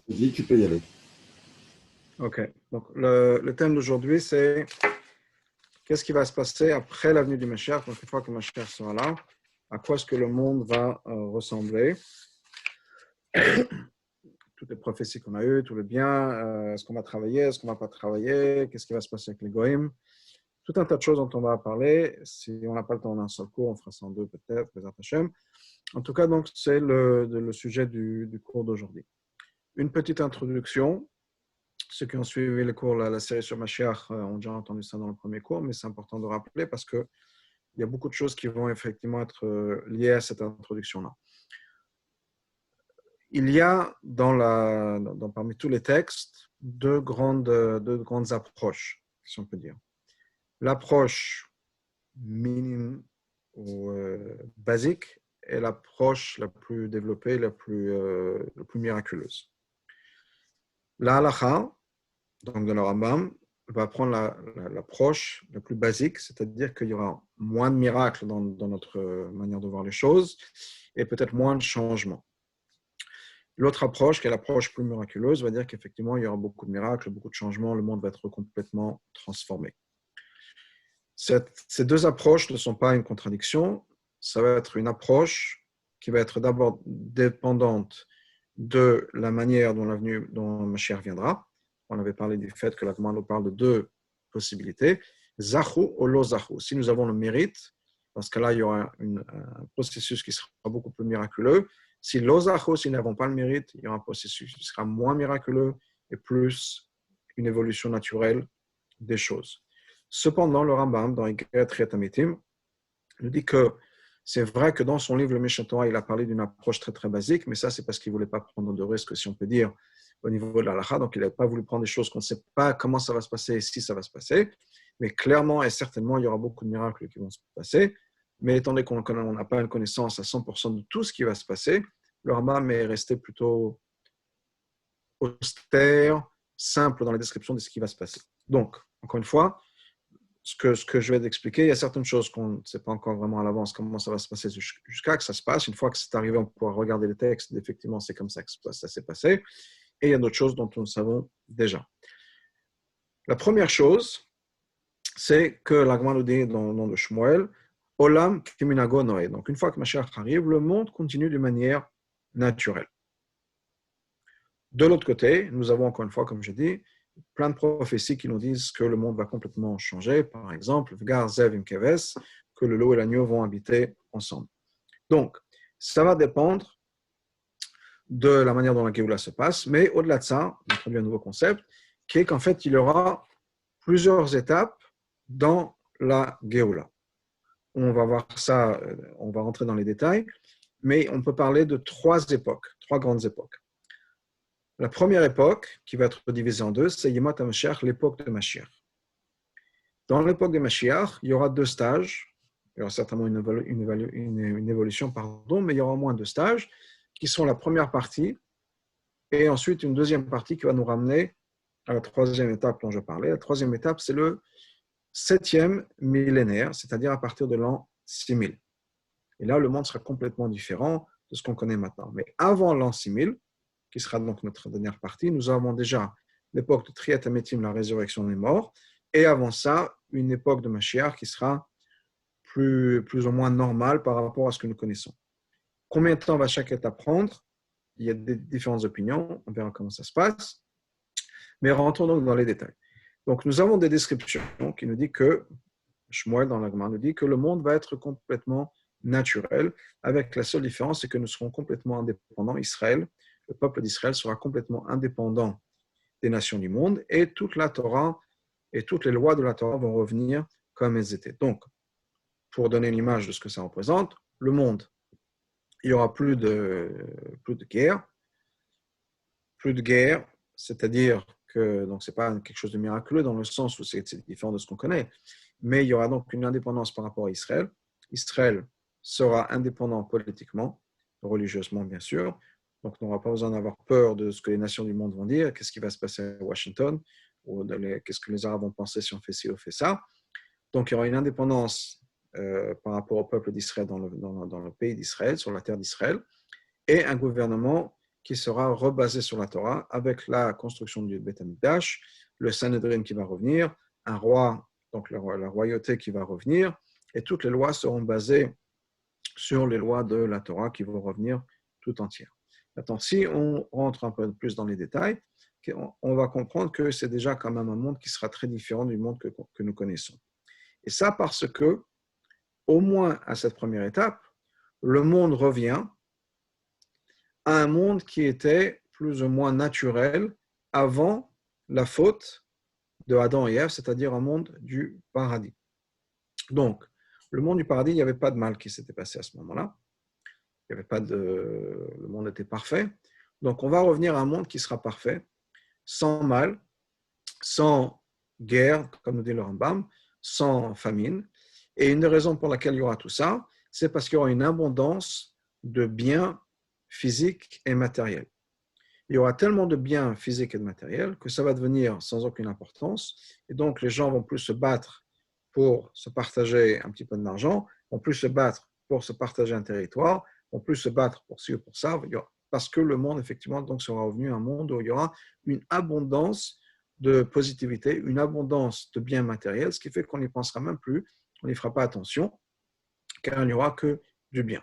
Vas-y, tu peux y aller. Ok. Donc, le thème d'aujourd'hui, c'est qu'est-ce qui va se passer après l'avenue du Mashiach, donc une fois que Mashiach sera là, à quoi est-ce que le monde va ressembler, toutes les prophéties qu'on a eues, tout le bien, est-ce qu'on va travailler, est-ce qu'on ne va pas travailler, qu'est-ce qui va se passer avec les Goïm, tout un tas de choses dont on va parler. Si on n'a pas le temps d'un seul cours, on fera ça en deux peut-être, Bezrat Hashem. En tout cas, donc, c'est le sujet du cours d'aujourd'hui. Une petite introduction. Ceux qui ont suivi le cours, la série sur Mashiach, ont déjà entendu ça dans le premier cours, mais c'est important de rappeler parce qu'il y a beaucoup de choses qui vont effectivement être liées à cette introduction-là. Il y a parmi tous les textes deux grandes approches, si on peut dire. L'approche minime ou basique est l'approche la plus développée, la plus miraculeuse. La halakha, donc de le Rambam, va prendre l'approche la plus basique, c'est-à-dire qu'il y aura moins de miracles dans notre manière de voir les choses et peut-être moins de changements. L'autre approche, qui est l'approche plus miraculeuse, va dire qu'effectivement, il y aura beaucoup de miracles, beaucoup de changements, le monde va être complètement transformé. Ces deux approches ne sont pas une contradiction, ça va être une approche qui va être d'abord dépendante de la manière dont Mashiach viendra. On avait parlé du fait que la Gemara nous parle de deux possibilités, Zahu ou lo Zahu. Si nous avons le mérite, parce que là, il y aura un processus qui sera beaucoup plus miraculeux. Si lo Zahu, si nous n'avons pas le mérite, il y aura un processus qui sera moins miraculeux et plus une évolution naturelle des choses. Cependant, le Rambam, dans Igret Amitim, nous dit que c'est vrai que dans son livre, le Mishnah Torah, il a parlé d'une approche très très basique, mais ça, c'est parce qu'il ne voulait pas prendre de risques, si on peut dire, au niveau de la halakha. Donc, il n'avait pas voulu prendre des choses qu'on ne sait pas comment ça va se passer et si ça va se passer. Mais clairement et certainement, il y aura beaucoup de miracles qui vont se passer. Mais étant donné qu'on n'a pas une connaissance à 100% de tout ce qui va se passer, le Rambam est resté plutôt austère, simple dans la description de ce qui va se passer. Donc, encore une fois, ce que je vais t'expliquer, il y a certaines choses qu'on ne sait pas encore vraiment à l'avance comment ça va se passer jusqu'à que ça se passe. Une fois que c'est arrivé, on pourra regarder les textes. Effectivement, c'est comme ça que ça s'est passé. Et il y a d'autres choses dont nous savons déjà. La première chose, c'est que l'Agma nous dit dans le nom de Shmuel, Olam kiminago Noé. Donc, une fois que Mashiach arrive, le monde continue de manière naturelle. De l'autre côté, nous avons encore une fois, comme je dis, plein de prophéties qui nous disent que le monde va complètement changer. Par exemple, Vgar Zev im Keves, que le loup et l'agneau vont habiter ensemble. Donc, ça va dépendre de la manière dont la Géoula se passe, mais au-delà de ça, on introduit un nouveau concept, qui est qu'en fait, il y aura plusieurs étapes dans la Géoula. On va voir ça, on va rentrer dans les détails, mais on peut parler de trois grandes époques. La première époque, qui va être divisée en deux, c'est Yemat HaMashiach, l'époque de Mashiach. Dans l'époque de Mashiach, il y aura deux stages. Il y aura certainement une évolution, mais il y aura au moins deux stages, qui sont la première partie, et ensuite une deuxième partie qui va nous ramener à la troisième étape dont je parlais. La troisième étape, c'est le 7e millénaire, c'est-à-dire à partir de l'an 6000. Et là, le monde sera complètement différent de ce qu'on connaît maintenant. Mais avant l'an 6000, qui sera donc notre dernière partie, nous avons déjà l'époque de Triat Ametim, la résurrection des morts, et avant ça, une époque de Mashiach qui sera plus ou moins normale par rapport à ce que nous connaissons. Combien de temps va chaque étape prendre? Il y a des différentes opinions, on verra comment ça se passe, mais rentrons donc dans les détails. Donc nous avons des descriptions qui nous disent que, Shmuel dans l'Agma nous dit que le monde va être complètement naturel, avec la seule différence, c'est que nous serons complètement indépendants. Israël, le peuple d'Israël sera complètement indépendant des nations du monde et toute la Torah et toutes les lois de la Torah vont revenir comme elles étaient. Donc, pour donner une image de ce que ça représente, le monde, il n'y aura plus de guerre. Plus de guerre, c'est-à-dire que donc c'est pas quelque chose de miraculeux dans le sens où c'est différent de ce qu'on connaît, mais il y aura donc une indépendance par rapport à Israël. Israël sera indépendant politiquement, religieusement bien sûr, donc on n'aura pas besoin d'avoir peur de ce que les nations du monde vont dire, qu'est-ce qui va se passer à Washington, ou qu'est-ce que les Arabes vont penser si on fait ci ou fait ça. Donc il y aura une indépendance par rapport au peuple d'Israël dans le pays d'Israël, sur la terre d'Israël, et un gouvernement qui sera rebasé sur la Torah avec la construction du Beth Amikdash, le Sanhedrin qui va revenir, un roi, donc la royauté qui va revenir, et toutes les lois seront basées sur les lois de la Torah qui vont revenir tout entières. Maintenant, si on rentre un peu plus dans les détails, on va comprendre que c'est déjà quand même un monde qui sera très différent du monde que nous connaissons. Et ça parce que, au moins à cette première étape, le monde revient à un monde qui était plus ou moins naturel avant la faute de Adam et Ève, c'est-à-dire un monde du paradis. Donc, le monde du paradis, il n'y avait pas de mal qui s'était passé à ce moment-là. Il y avait pas le monde était parfait. Donc, on va revenir à un monde qui sera parfait, sans mal, sans guerre, comme nous dit le Rambam, sans famine. Et une des raisons pour laquelle il y aura tout ça, c'est parce qu'il y aura une abondance de biens physiques et matériels. Il y aura tellement de biens physiques et de matériels que ça va devenir sans aucune importance. Et donc, les gens vont plus se battre pour se partager un petit peu d'argent, vont plus se battre pour se partager un territoire, vont plus se battre pour ci ou pour ça, parce que le monde, effectivement, donc, sera revenu à un monde où il y aura une abondance de positivité, une abondance de biens matériels, ce qui fait qu'on n'y pensera même plus, on n'y fera pas attention, car il n'y aura que du bien.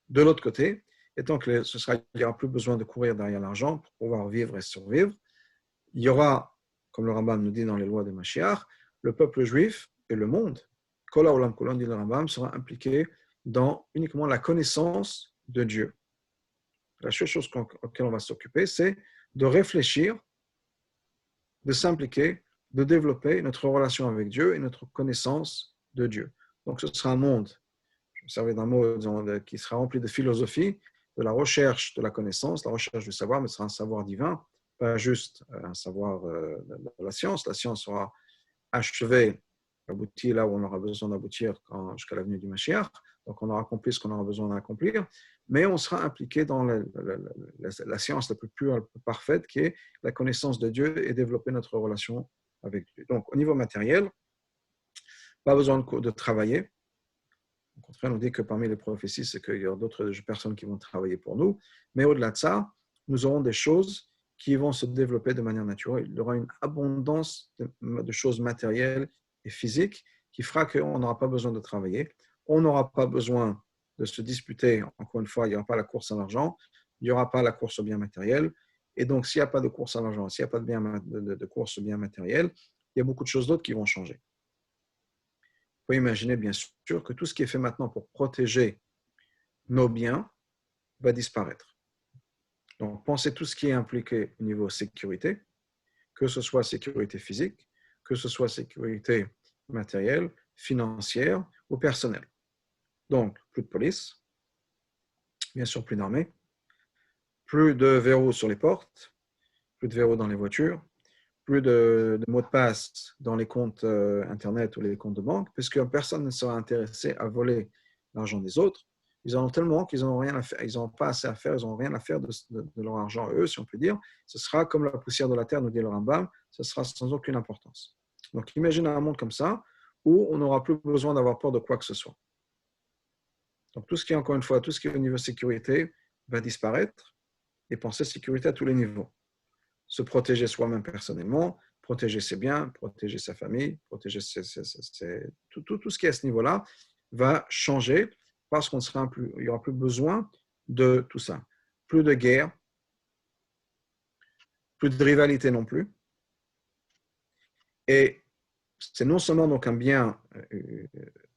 De l'autre côté, étant que il n'y aura plus besoin de courir derrière l'argent pour pouvoir vivre et survivre, il y aura, comme le Rambam nous dit dans les lois de Mashiach, le peuple juif et le monde, Kola Olam Kulon, dit le Rambam, sera impliqué dans uniquement la connaissance de Dieu. La seule chose auquel on va s'occuper, c'est de réfléchir, de s'impliquer, de développer notre relation avec Dieu et notre connaissance de Dieu. Donc ce sera un monde, je me servais d'un mot qui sera rempli de philosophie, de la recherche de la connaissance, la recherche du savoir, mais ce sera un savoir divin, pas juste un savoir de la science. La science sera achevée, aboutie là où on aura besoin d'aboutir jusqu'à la venue du Mashiach. Donc on aura accompli ce qu'on aura besoin d'accomplir, mais on sera impliqué dans la science la plus pure, la plus parfaite, qui est la connaissance de Dieu et développer notre relation avec Dieu. Donc au niveau matériel, pas besoin de travailler. Au contraire, on dit que parmi les prophéties, c'est qu'il y aura d'autres personnes qui vont travailler pour nous. Mais au-delà de ça, nous aurons des choses qui vont se développer de manière naturelle. Il y aura une abondance de choses matérielles et physiques qui fera qu'on n'aura pas besoin de travailler. On n'aura pas besoin de se disputer. Encore une fois, il n'y aura pas la course à l'argent. Il n'y aura pas la course au bien matériel. Et donc, s'il n'y a pas de course à l'argent, s'il n'y a pas de course au bien matériel, il y a beaucoup de choses d'autres qui vont changer. Vous pouvez imaginer, bien sûr, que tout ce qui est fait maintenant pour protéger nos biens va disparaître. Donc, pensez tout ce qui est impliqué au niveau sécurité, que ce soit sécurité physique, que ce soit sécurité matérielle, financière ou personnelle. Donc, plus de police, bien sûr, plus d'armée, plus de verrous sur les portes, plus de verrous dans les voitures, plus de mots de passe dans les comptes Internet ou les comptes de banque, puisque personne ne sera intéressé à voler l'argent des autres. Ils en ont tellement qu'ils n'ont rien à faire, ils n'ont pas assez à faire, ils n'ont rien à faire de leur argent, eux, si on peut dire. Ce sera comme la poussière de la terre, nous dit le Rambam, ce sera sans aucune importance. Donc, imagine un monde comme ça, où on n'aura plus besoin d'avoir peur de quoi que ce soit. Donc, tout ce qui est, encore une fois, tout ce qui est au niveau sécurité va disparaître, et penser sécurité à tous les niveaux. Se protéger soi-même personnellement, protéger ses biens, protéger sa famille, protéger tout ce qui est à ce niveau-là va changer parce qu'il n'y aura plus besoin de tout ça. Plus de guerre, plus de rivalité non plus. Et c'est non seulement donc un bien,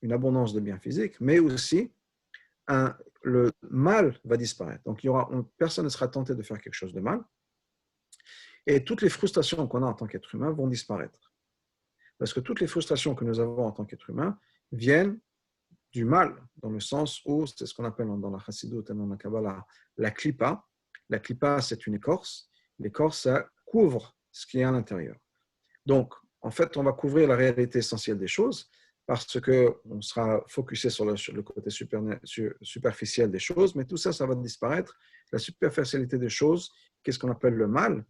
une abondance de biens physiques, mais aussi le mal va disparaître. Donc personne ne sera tenté de faire quelque chose de mal. Et toutes les frustrations qu'on a en tant qu'être humain vont disparaître. Parce que toutes les frustrations que nous avons en tant qu'être humain viennent du mal, dans le sens où, c'est ce qu'on appelle dans la Chassidut et dans la Kabbalah, la klipa. La klipa, c'est une écorce. L'écorce, ça couvre ce qui est à l'intérieur. Donc, en fait, on va couvrir la réalité essentielle des choses parce qu'on sera focusé sur le côté superficiel des choses, mais tout ça, ça va disparaître. La superficialité des choses, qu'est-ce qu'on appelle le mal,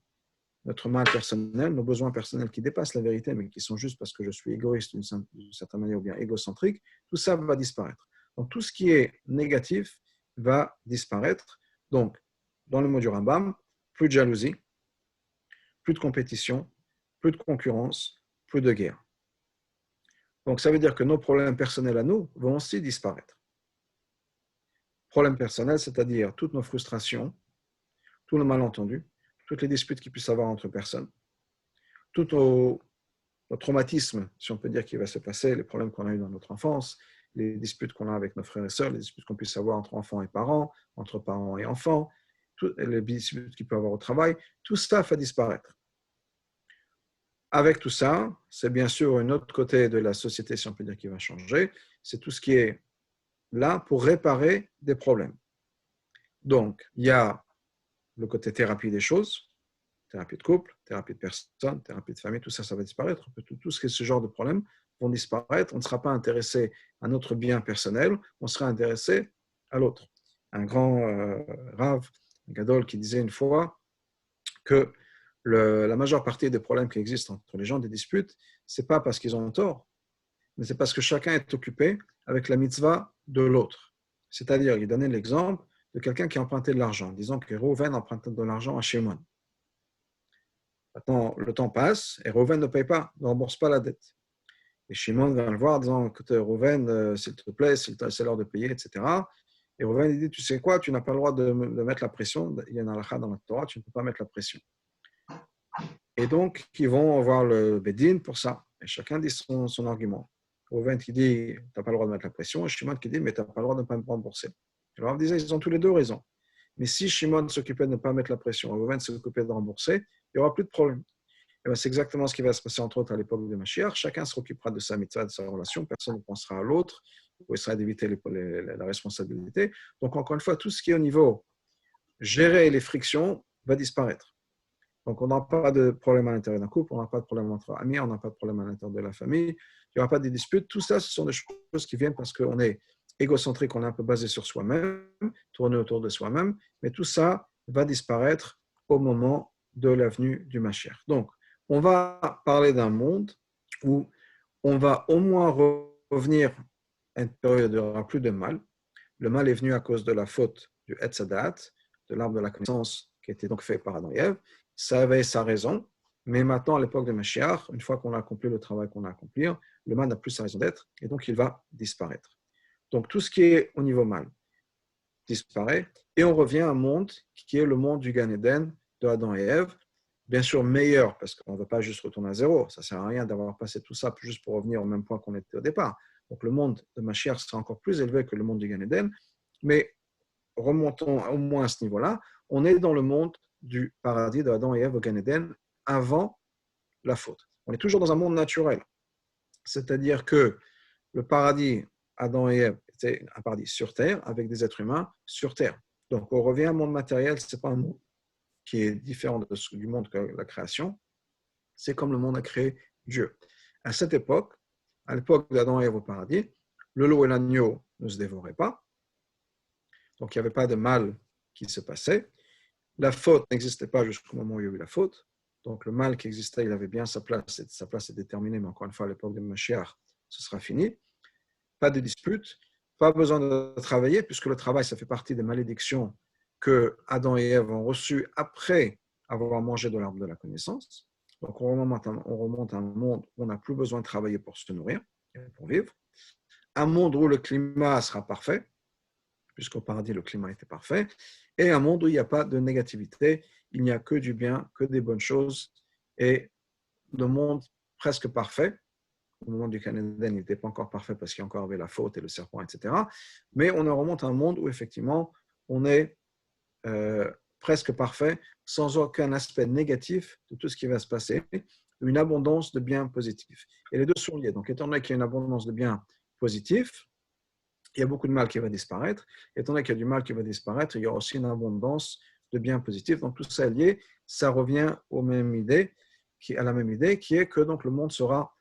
notre mal personnel, nos besoins personnels qui dépassent la vérité, mais qui sont juste parce que je suis égoïste d'une certaine manière ou bien égocentrique, tout ça va disparaître. Donc, tout ce qui est négatif va disparaître. Donc, dans le mot du Rambam, plus de jalousie, plus de compétition, plus de concurrence, plus de guerre. Donc, ça veut dire que nos problèmes personnels à nous vont aussi disparaître. Problèmes personnels, c'est-à-dire toutes nos frustrations, tous nos malentendus, toutes les disputes qu'il puisse y avoir entre personnes, tout nos traumatismes, si on peut dire, qui va se passer, les problèmes qu'on a eu dans notre enfance, les disputes qu'on a avec nos frères et sœurs, les disputes qu'on puisse avoir entre enfants et parents, entre parents et enfants, les disputes qu'il peut y avoir au travail, tout ça va disparaître. Avec tout ça, c'est bien sûr un autre côté de la société, si on peut dire, qui va changer, c'est tout ce qui est là pour réparer des problèmes. Donc, il y a le côté thérapie des choses, thérapie de couple, thérapie de personne, thérapie de famille, tout ça, ça va disparaître. Tout ce genre de problèmes vont disparaître. On ne sera pas intéressé à notre bien personnel, on sera intéressé à l'autre. Un grand Rav, un Gadol, qui disait une fois que la majeure partie des problèmes qui existent entre les gens, des disputes, ce n'est pas parce qu'ils ont tort, mais c'est parce que chacun est occupé avec la mitzvah de l'autre. C'est-à-dire, il donnait l'exemple de quelqu'un qui empruntait de l'argent, disons que Reuven empruntait de l'argent à Shimon. Maintenant, le temps passe et Reuven ne paye pas, ne rembourse pas la dette. Et Shimon vient le voir en disant, écoute, Reuven, s'il te plaît, c'est l'heure de payer, etc. Et Reuven, il dit, tu sais quoi, tu n'as pas le droit de mettre la pression. Il y a un halakha dans la Torah, tu ne peux pas mettre la pression. Et donc, ils vont voir le Bedin pour ça. Et chacun dit son argument. Reuven qui dit, tu n'as pas le droit de mettre la pression. Et Shimon qui dit, mais tu n'as pas le droit de ne pas me rembourser. Alors, on disait, ils ont tous les deux raison. Mais si Shimon s'occupait de ne pas mettre la pression, et Reuven s'occupait de rembourser, il n'y aura plus de problème. Et bien, c'est exactement ce qui va se passer, entre autres, à l'époque de Mashiach. Chacun se occupera de sa mitzvah, de sa relation. Personne ne pensera à l'autre. Il essaiera d'éviter la responsabilité. Donc, encore une fois, tout ce qui est au niveau gérer les frictions va disparaître. Donc, on n'a pas de problème à l'intérieur d'un couple, on n'a pas de problème entre amis, on n'a pas de problème à l'intérieur de la famille, il n'y aura pas de disputes. Tout ça, ce sont des choses qui viennent parce qu'on est égocentrique, on est un peu basé sur soi-même, tourné autour de soi-même, mais tout ça va disparaître au moment de la venue du Mashiach. Donc, on va parler d'un monde où on va au moins revenir à une période où il n'y aura plus de mal. Le mal est venu à cause de la faute du Etz Hadat, de l'arbre de la connaissance qui était donc fait par Adam et Ève. Ça avait sa raison, mais maintenant, à l'époque de Mashiach, une fois qu'on a accompli le travail qu'on a à accomplir, le mal n'a plus sa raison d'être et donc il va disparaître. Donc tout ce qui est au niveau mal disparaît et on revient à un monde qui est le monde du Gan Eden de Adam et Ève, bien sûr meilleur parce qu'on ne va pas juste retourner à zéro, ça ne sert à rien d'avoir passé tout ça juste pour revenir au même point qu'on était au départ. Donc le monde de Mashiach sera encore plus élevé que le monde du Gan Eden, mais remontons au moins à ce niveau-là, on est dans le monde du paradis de Adam et Ève au Gan Eden avant la faute. On est toujours dans un monde naturel. C'est-à-dire que le paradis, Adam et Ève, était un paradis sur Terre avec des êtres humains sur Terre. Donc on revient à un monde matériel, ce n'est pas un monde qui est différent du monde que la création. C'est comme le monde a créé Dieu. À cette époque, à l'époque d'Adam et Ève au paradis, le loup et l'agneau ne se dévoraient pas. Donc il n'y avait pas de mal qui se passait. La faute n'existait pas jusqu'au moment où il y a eu la faute. Donc le mal qui existait, il avait bien sa place, et sa place est déterminée, mais encore une fois, à l'époque de Mashiach, ce sera fini. Pas de dispute, pas besoin de travailler, puisque le travail, ça fait partie des malédictions que Adam et Ève ont reçues après avoir mangé de l'arbre de la connaissance. Donc on remonte à un monde où on n'a plus besoin de travailler pour se nourrir et pour vivre. Un monde où le climat sera parfait, puisqu'au paradis, le climat était parfait, et un monde où il n'y a pas de négativité, il n'y a que du bien, que des bonnes choses, et le monde presque parfait. Au moment du Gan Eden, il n'était pas encore parfait parce qu'il y a encore avait la faute et le serpent, etc. Mais on remonte à un monde où effectivement, on est presque parfait, sans aucun aspect négatif de tout ce qui va se passer, une abondance de biens positifs. Et les deux sont liés. Donc, étant donné qu'il y a une abondance de biens positifs, il y a beaucoup de mal qui va disparaître. Étant donné qu'il y a du mal qui va disparaître, il y aura aussi une abondance de biens positifs. Donc tout ça est lié, ça revient à la même idée, qui est que donc, le monde sera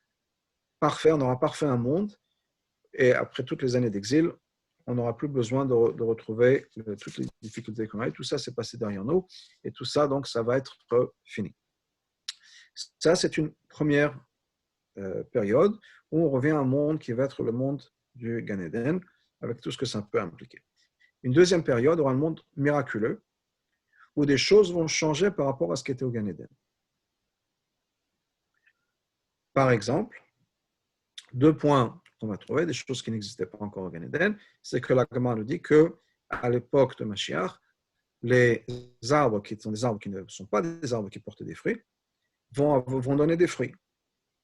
parfait, on aura parfait un monde, et après toutes les années d'exil, on n'aura plus besoin de retrouver toutes les difficultés qu'on a eues. Tout ça s'est passé derrière nous, et tout ça, donc, ça va être fini. Ça, c'est une première période où on revient à un monde qui va être le monde du Gan Eden, avec tout ce que ça peut impliquer. Une deuxième période aura un monde miraculeux, où des choses vont changer par rapport à ce qui était au Gan Eden. Par exemple, 2 points qu'on va trouver, des choses qui n'existaient pas encore au Gan Eden, c'est que la Gemara nous dit qu'à l'époque de Mashiach, les arbres qui sont des arbres qui ne sont pas des arbres qui portent des fruits vont donner des fruits.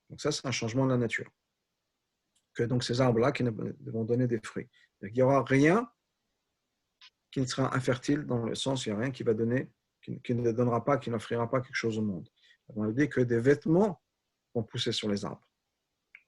Donc ça, c'est un changement de la nature. Que donc ces arbres-là qui vont donner des fruits. Donc, il n'y aura rien qui ne sera infertile dans le sens, il n'y a rien qui va donner, qui ne donnera pas, qui n'offrira pas quelque chose au monde. On a dit que des vêtements vont pousser sur les arbres.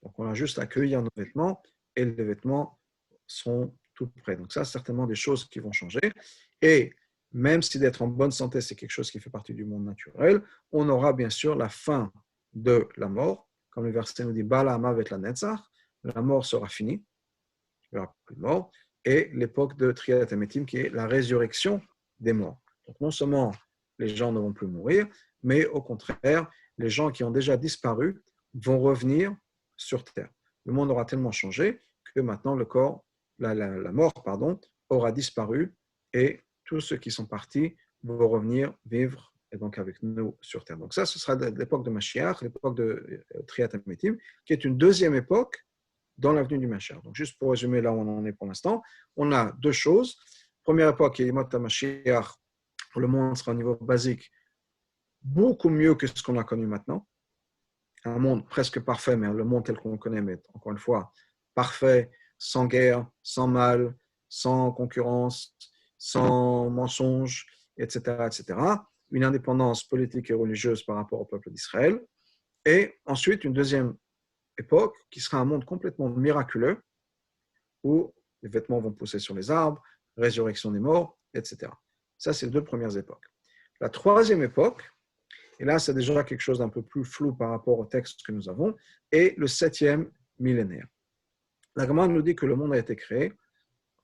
Donc on a juste à cueillir nos vêtements et les vêtements sont tout prêts. Donc ça, c'est certainement des choses qui vont changer. Et même si d'être en bonne santé, c'est quelque chose qui fait partie du monde naturel, on aura bien sûr la fin de la mort. Comme le verset nous dit, Bala Mavet la Netzach, la mort sera finie, il n'y aura plus de mort, et l'époque de Triat Ametim, qui est la résurrection des morts. Donc non seulement les gens ne vont plus mourir, mais au contraire, les gens qui ont déjà disparu vont revenir sur Terre. Le monde aura tellement changé que maintenant la mort aura disparu et tous ceux qui sont partis vont revenir vivre et donc avec nous sur Terre. Donc ça, ce sera l'époque de Mashiach, l'époque de Triat Ametim, qui est une deuxième époque dans l'avenue du Mashiach. Donc juste pour résumer là où on en est pour l'instant, on a 2 choses. Première époque, qui est Yimot HaMashiach, le monde sera au niveau basique beaucoup mieux que ce qu'on a connu maintenant. Un monde presque parfait, mais le monde tel qu'on le connaît, mais encore une fois, parfait, sans guerre, sans mal, sans concurrence, sans mensonge, etc., etc. Une indépendance politique et religieuse par rapport au peuple d'Israël. Et ensuite, une deuxième époque qui sera un monde complètement miraculeux où les vêtements vont pousser sur les arbres, résurrection des morts, etc. Ça, c'est les 2 premières époques. La troisième époque, et là, c'est déjà quelque chose d'un peu plus flou par rapport au texte que nous avons, est le 7e millénaire. La Gemara nous dit que le monde a été créé,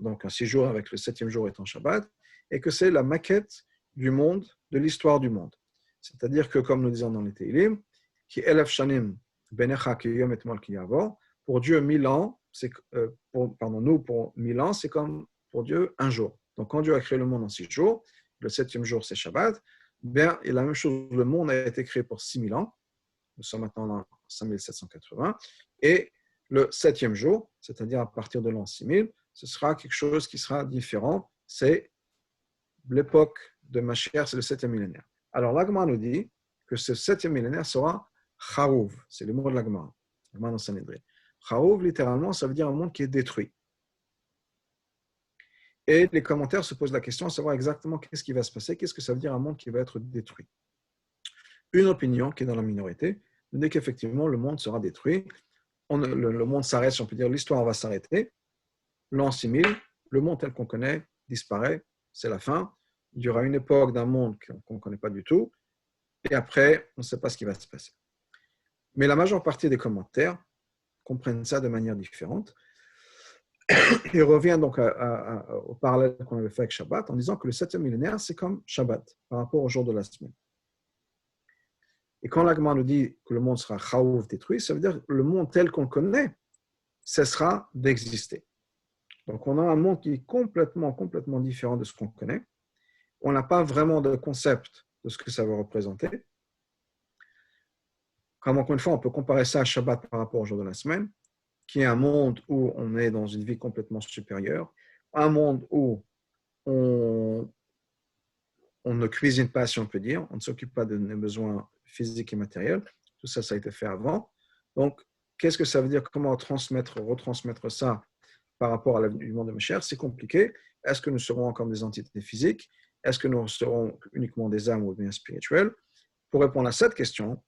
donc un 6 jours avec le 7e jour étant Shabbat, et que c'est la maquette du monde, de l'histoire du monde. C'est-à-dire que, comme nous disons dans les Teilim, qui Elef Shanim Benecha ki Yom Etmol ki Yavor, pour Dieu 1000 ans, pour 1000 ans, c'est comme pour Dieu un jour. Donc quand Dieu a créé le monde en 6 jours, le 7e jour c'est Shabbat, bien, et la même chose, le monde a été créé pour 6000 ans, nous sommes maintenant en 5780, et le 7e jour, c'est-à-dire à partir de l'an 6000, ce sera quelque chose qui sera différent, c'est l'époque de Mashiach, c'est le 7e millénaire. Alors l'Agma nous dit que ce 7e millénaire sera Charouv, c'est le mot de l'Agma, l'Agma dans Sanhedrin. Charouv, littéralement, ça veut dire un monde qui est détruit. Et les commentaires se posent la question à savoir exactement qu'est-ce qui va se passer, qu'est-ce que ça veut dire un monde qui va être détruit. Une opinion qui est dans la minorité nous dit qu'effectivement le monde sera détruit, le monde s'arrête, si on peut dire, l'histoire va s'arrêter, l'an 6000, le monde tel qu'on connaît disparaît, c'est la fin, il y aura une époque d'un monde qu'on ne connaît pas du tout, et après, on ne sait pas ce qui va se passer. Mais la majeure partie des commentaires comprennent ça de manière différente. Il revient donc au parallèle qu'on avait fait avec Shabbat en disant que le 7e millénaire, c'est comme Shabbat par rapport au jour de la semaine. Et quand l'Agma nous dit que le monde sera Chaouv, détruit, ça veut dire que le monde tel qu'on le connaît cessera d'exister. Donc on a un monde qui est complètement différent de ce qu'on connaît. On n'a pas vraiment de concept de ce que ça va représenter. Comme encore une fois, on peut comparer ça à Shabbat par rapport au jour de la semaine, qui est un monde où on est dans une vie complètement supérieure, un monde où on ne cuisine pas, si on peut dire, on ne s'occupe pas de nos besoins physiques et matériels, tout ça, ça a été fait avant. Donc, qu'est-ce que ça veut dire? Comment retransmettre ça par rapport à l'avenir du monde de Mashiach? C'est compliqué. Est-ce que nous serons encore des entités physiques? Est-ce que nous serons uniquement des âmes ou bien spirituelles? Pour répondre à cette question,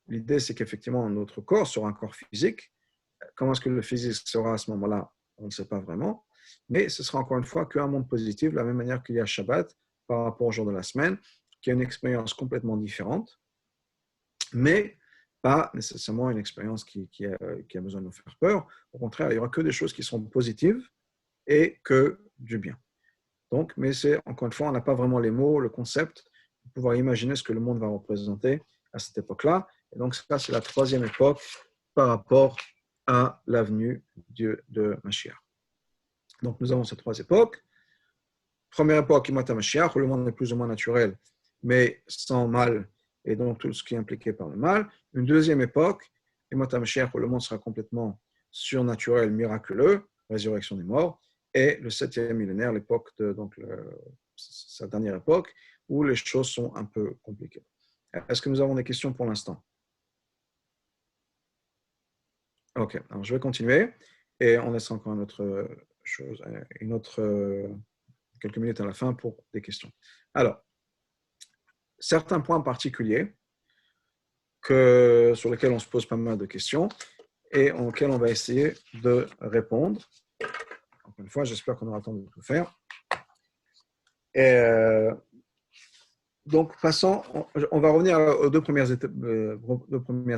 l'idée, c'est qu'effectivement, notre corps sera un corps physique. Comment est-ce que le physique sera à ce moment-là? On ne sait pas vraiment. Mais ce sera encore une fois qu'un monde positif, de la même manière qu'il y a Shabbat par rapport au jour de la semaine, qui est une expérience complètement différente, mais pas nécessairement une expérience qui a besoin de nous faire peur. Au contraire, il n'y aura que des choses qui seront positives et que du bien. Donc, mais c'est, encore une fois, on n'a pas vraiment les mots, le concept, pour pouvoir imaginer ce que le monde va représenter à cette époque-là. Et donc, ça, c'est la troisième époque par rapport à l'avenue de Mashiach. Donc, nous avons ces 3 époques. Première époque, Yimot HaMashiach, où le monde est plus ou moins naturel, mais sans mal, et donc tout ce qui est impliqué par le mal. Une deuxième époque, et Mashiach, où le monde sera complètement surnaturel, miraculeux, résurrection des morts, et le 7e millénaire, l'époque de sa dernière époque, où les choses sont un peu compliquées. Est-ce que nous avons des questions pour l'instant? Ok, alors je vais continuer et on laisse encore une autre chose, quelques minutes à la fin pour des questions. Alors, certains points particuliers sur lesquels on se pose pas mal de questions et auxquels on va essayer de répondre. Encore une fois, j'espère qu'on aura le temps de tout faire. Et donc, passons, on va revenir aux deux premières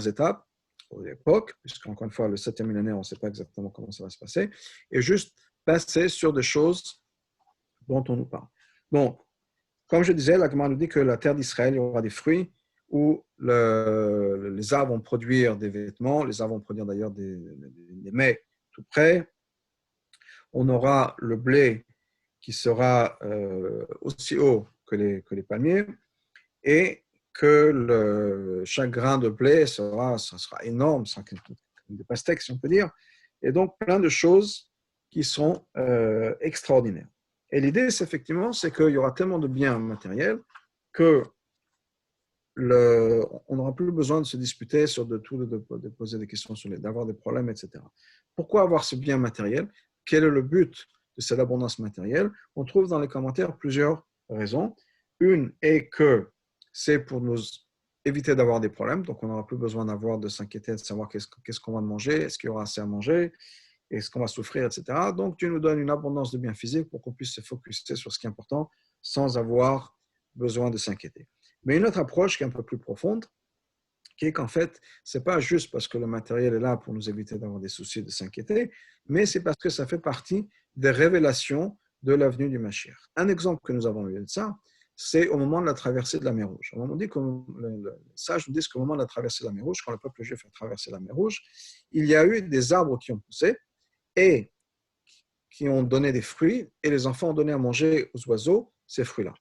étapes, aux époques, puisqu'encore une fois, le 7e millénaire, on ne sait pas exactement comment ça va se passer, et juste passer sur des choses dont on nous parle. Donc, comme je disais, la Gemara nous dit que la terre d'Israël, il y aura des fruits où les arbres vont produire des vêtements, les arbres vont produire d'ailleurs des mets tout près. On aura le blé qui sera aussi haut que les palmiers et que chaque grain de blé sera énorme, ça sera comme des pastèques si on peut dire, et donc plein de choses qui sont extraordinaires. Et l'idée, c'est effectivement, c'est qu'il y aura tellement de biens matériels que on n'aura plus besoin de se disputer sur de poser des questions sur d'avoir des problèmes, etc. Pourquoi avoir ce bien matériel? Quel est le but de cette abondance matérielle? On trouve dans les commentaires plusieurs raisons. Une est que c'est pour nous éviter d'avoir des problèmes, donc on n'aura plus besoin de s'inquiéter, de savoir qu'est-ce qu'on va manger, est-ce qu'il y aura assez à manger, est-ce qu'on va souffrir, etc. Donc Dieu nous donne une abondance de biens physiques pour qu'on puisse se focaliser sur ce qui est important sans avoir besoin de s'inquiéter. Mais une autre approche qui est un peu plus profonde, qui est qu'en fait, ce n'est pas juste parce que le matériel est là pour nous éviter d'avoir des soucis, de s'inquiéter, mais c'est parce que ça fait partie des révélations de l'avenue du Mashiach. Un exemple que nous avons eu de ça, c'est au moment de la traversée de la mer Rouge. On dit que les sages nous disent qu'au moment de la traversée de la mer Rouge, quand le peuple juif a traversé la mer Rouge, il y a eu des arbres qui ont poussé et qui ont donné des fruits, et les enfants ont donné à manger aux oiseaux ces fruits-là.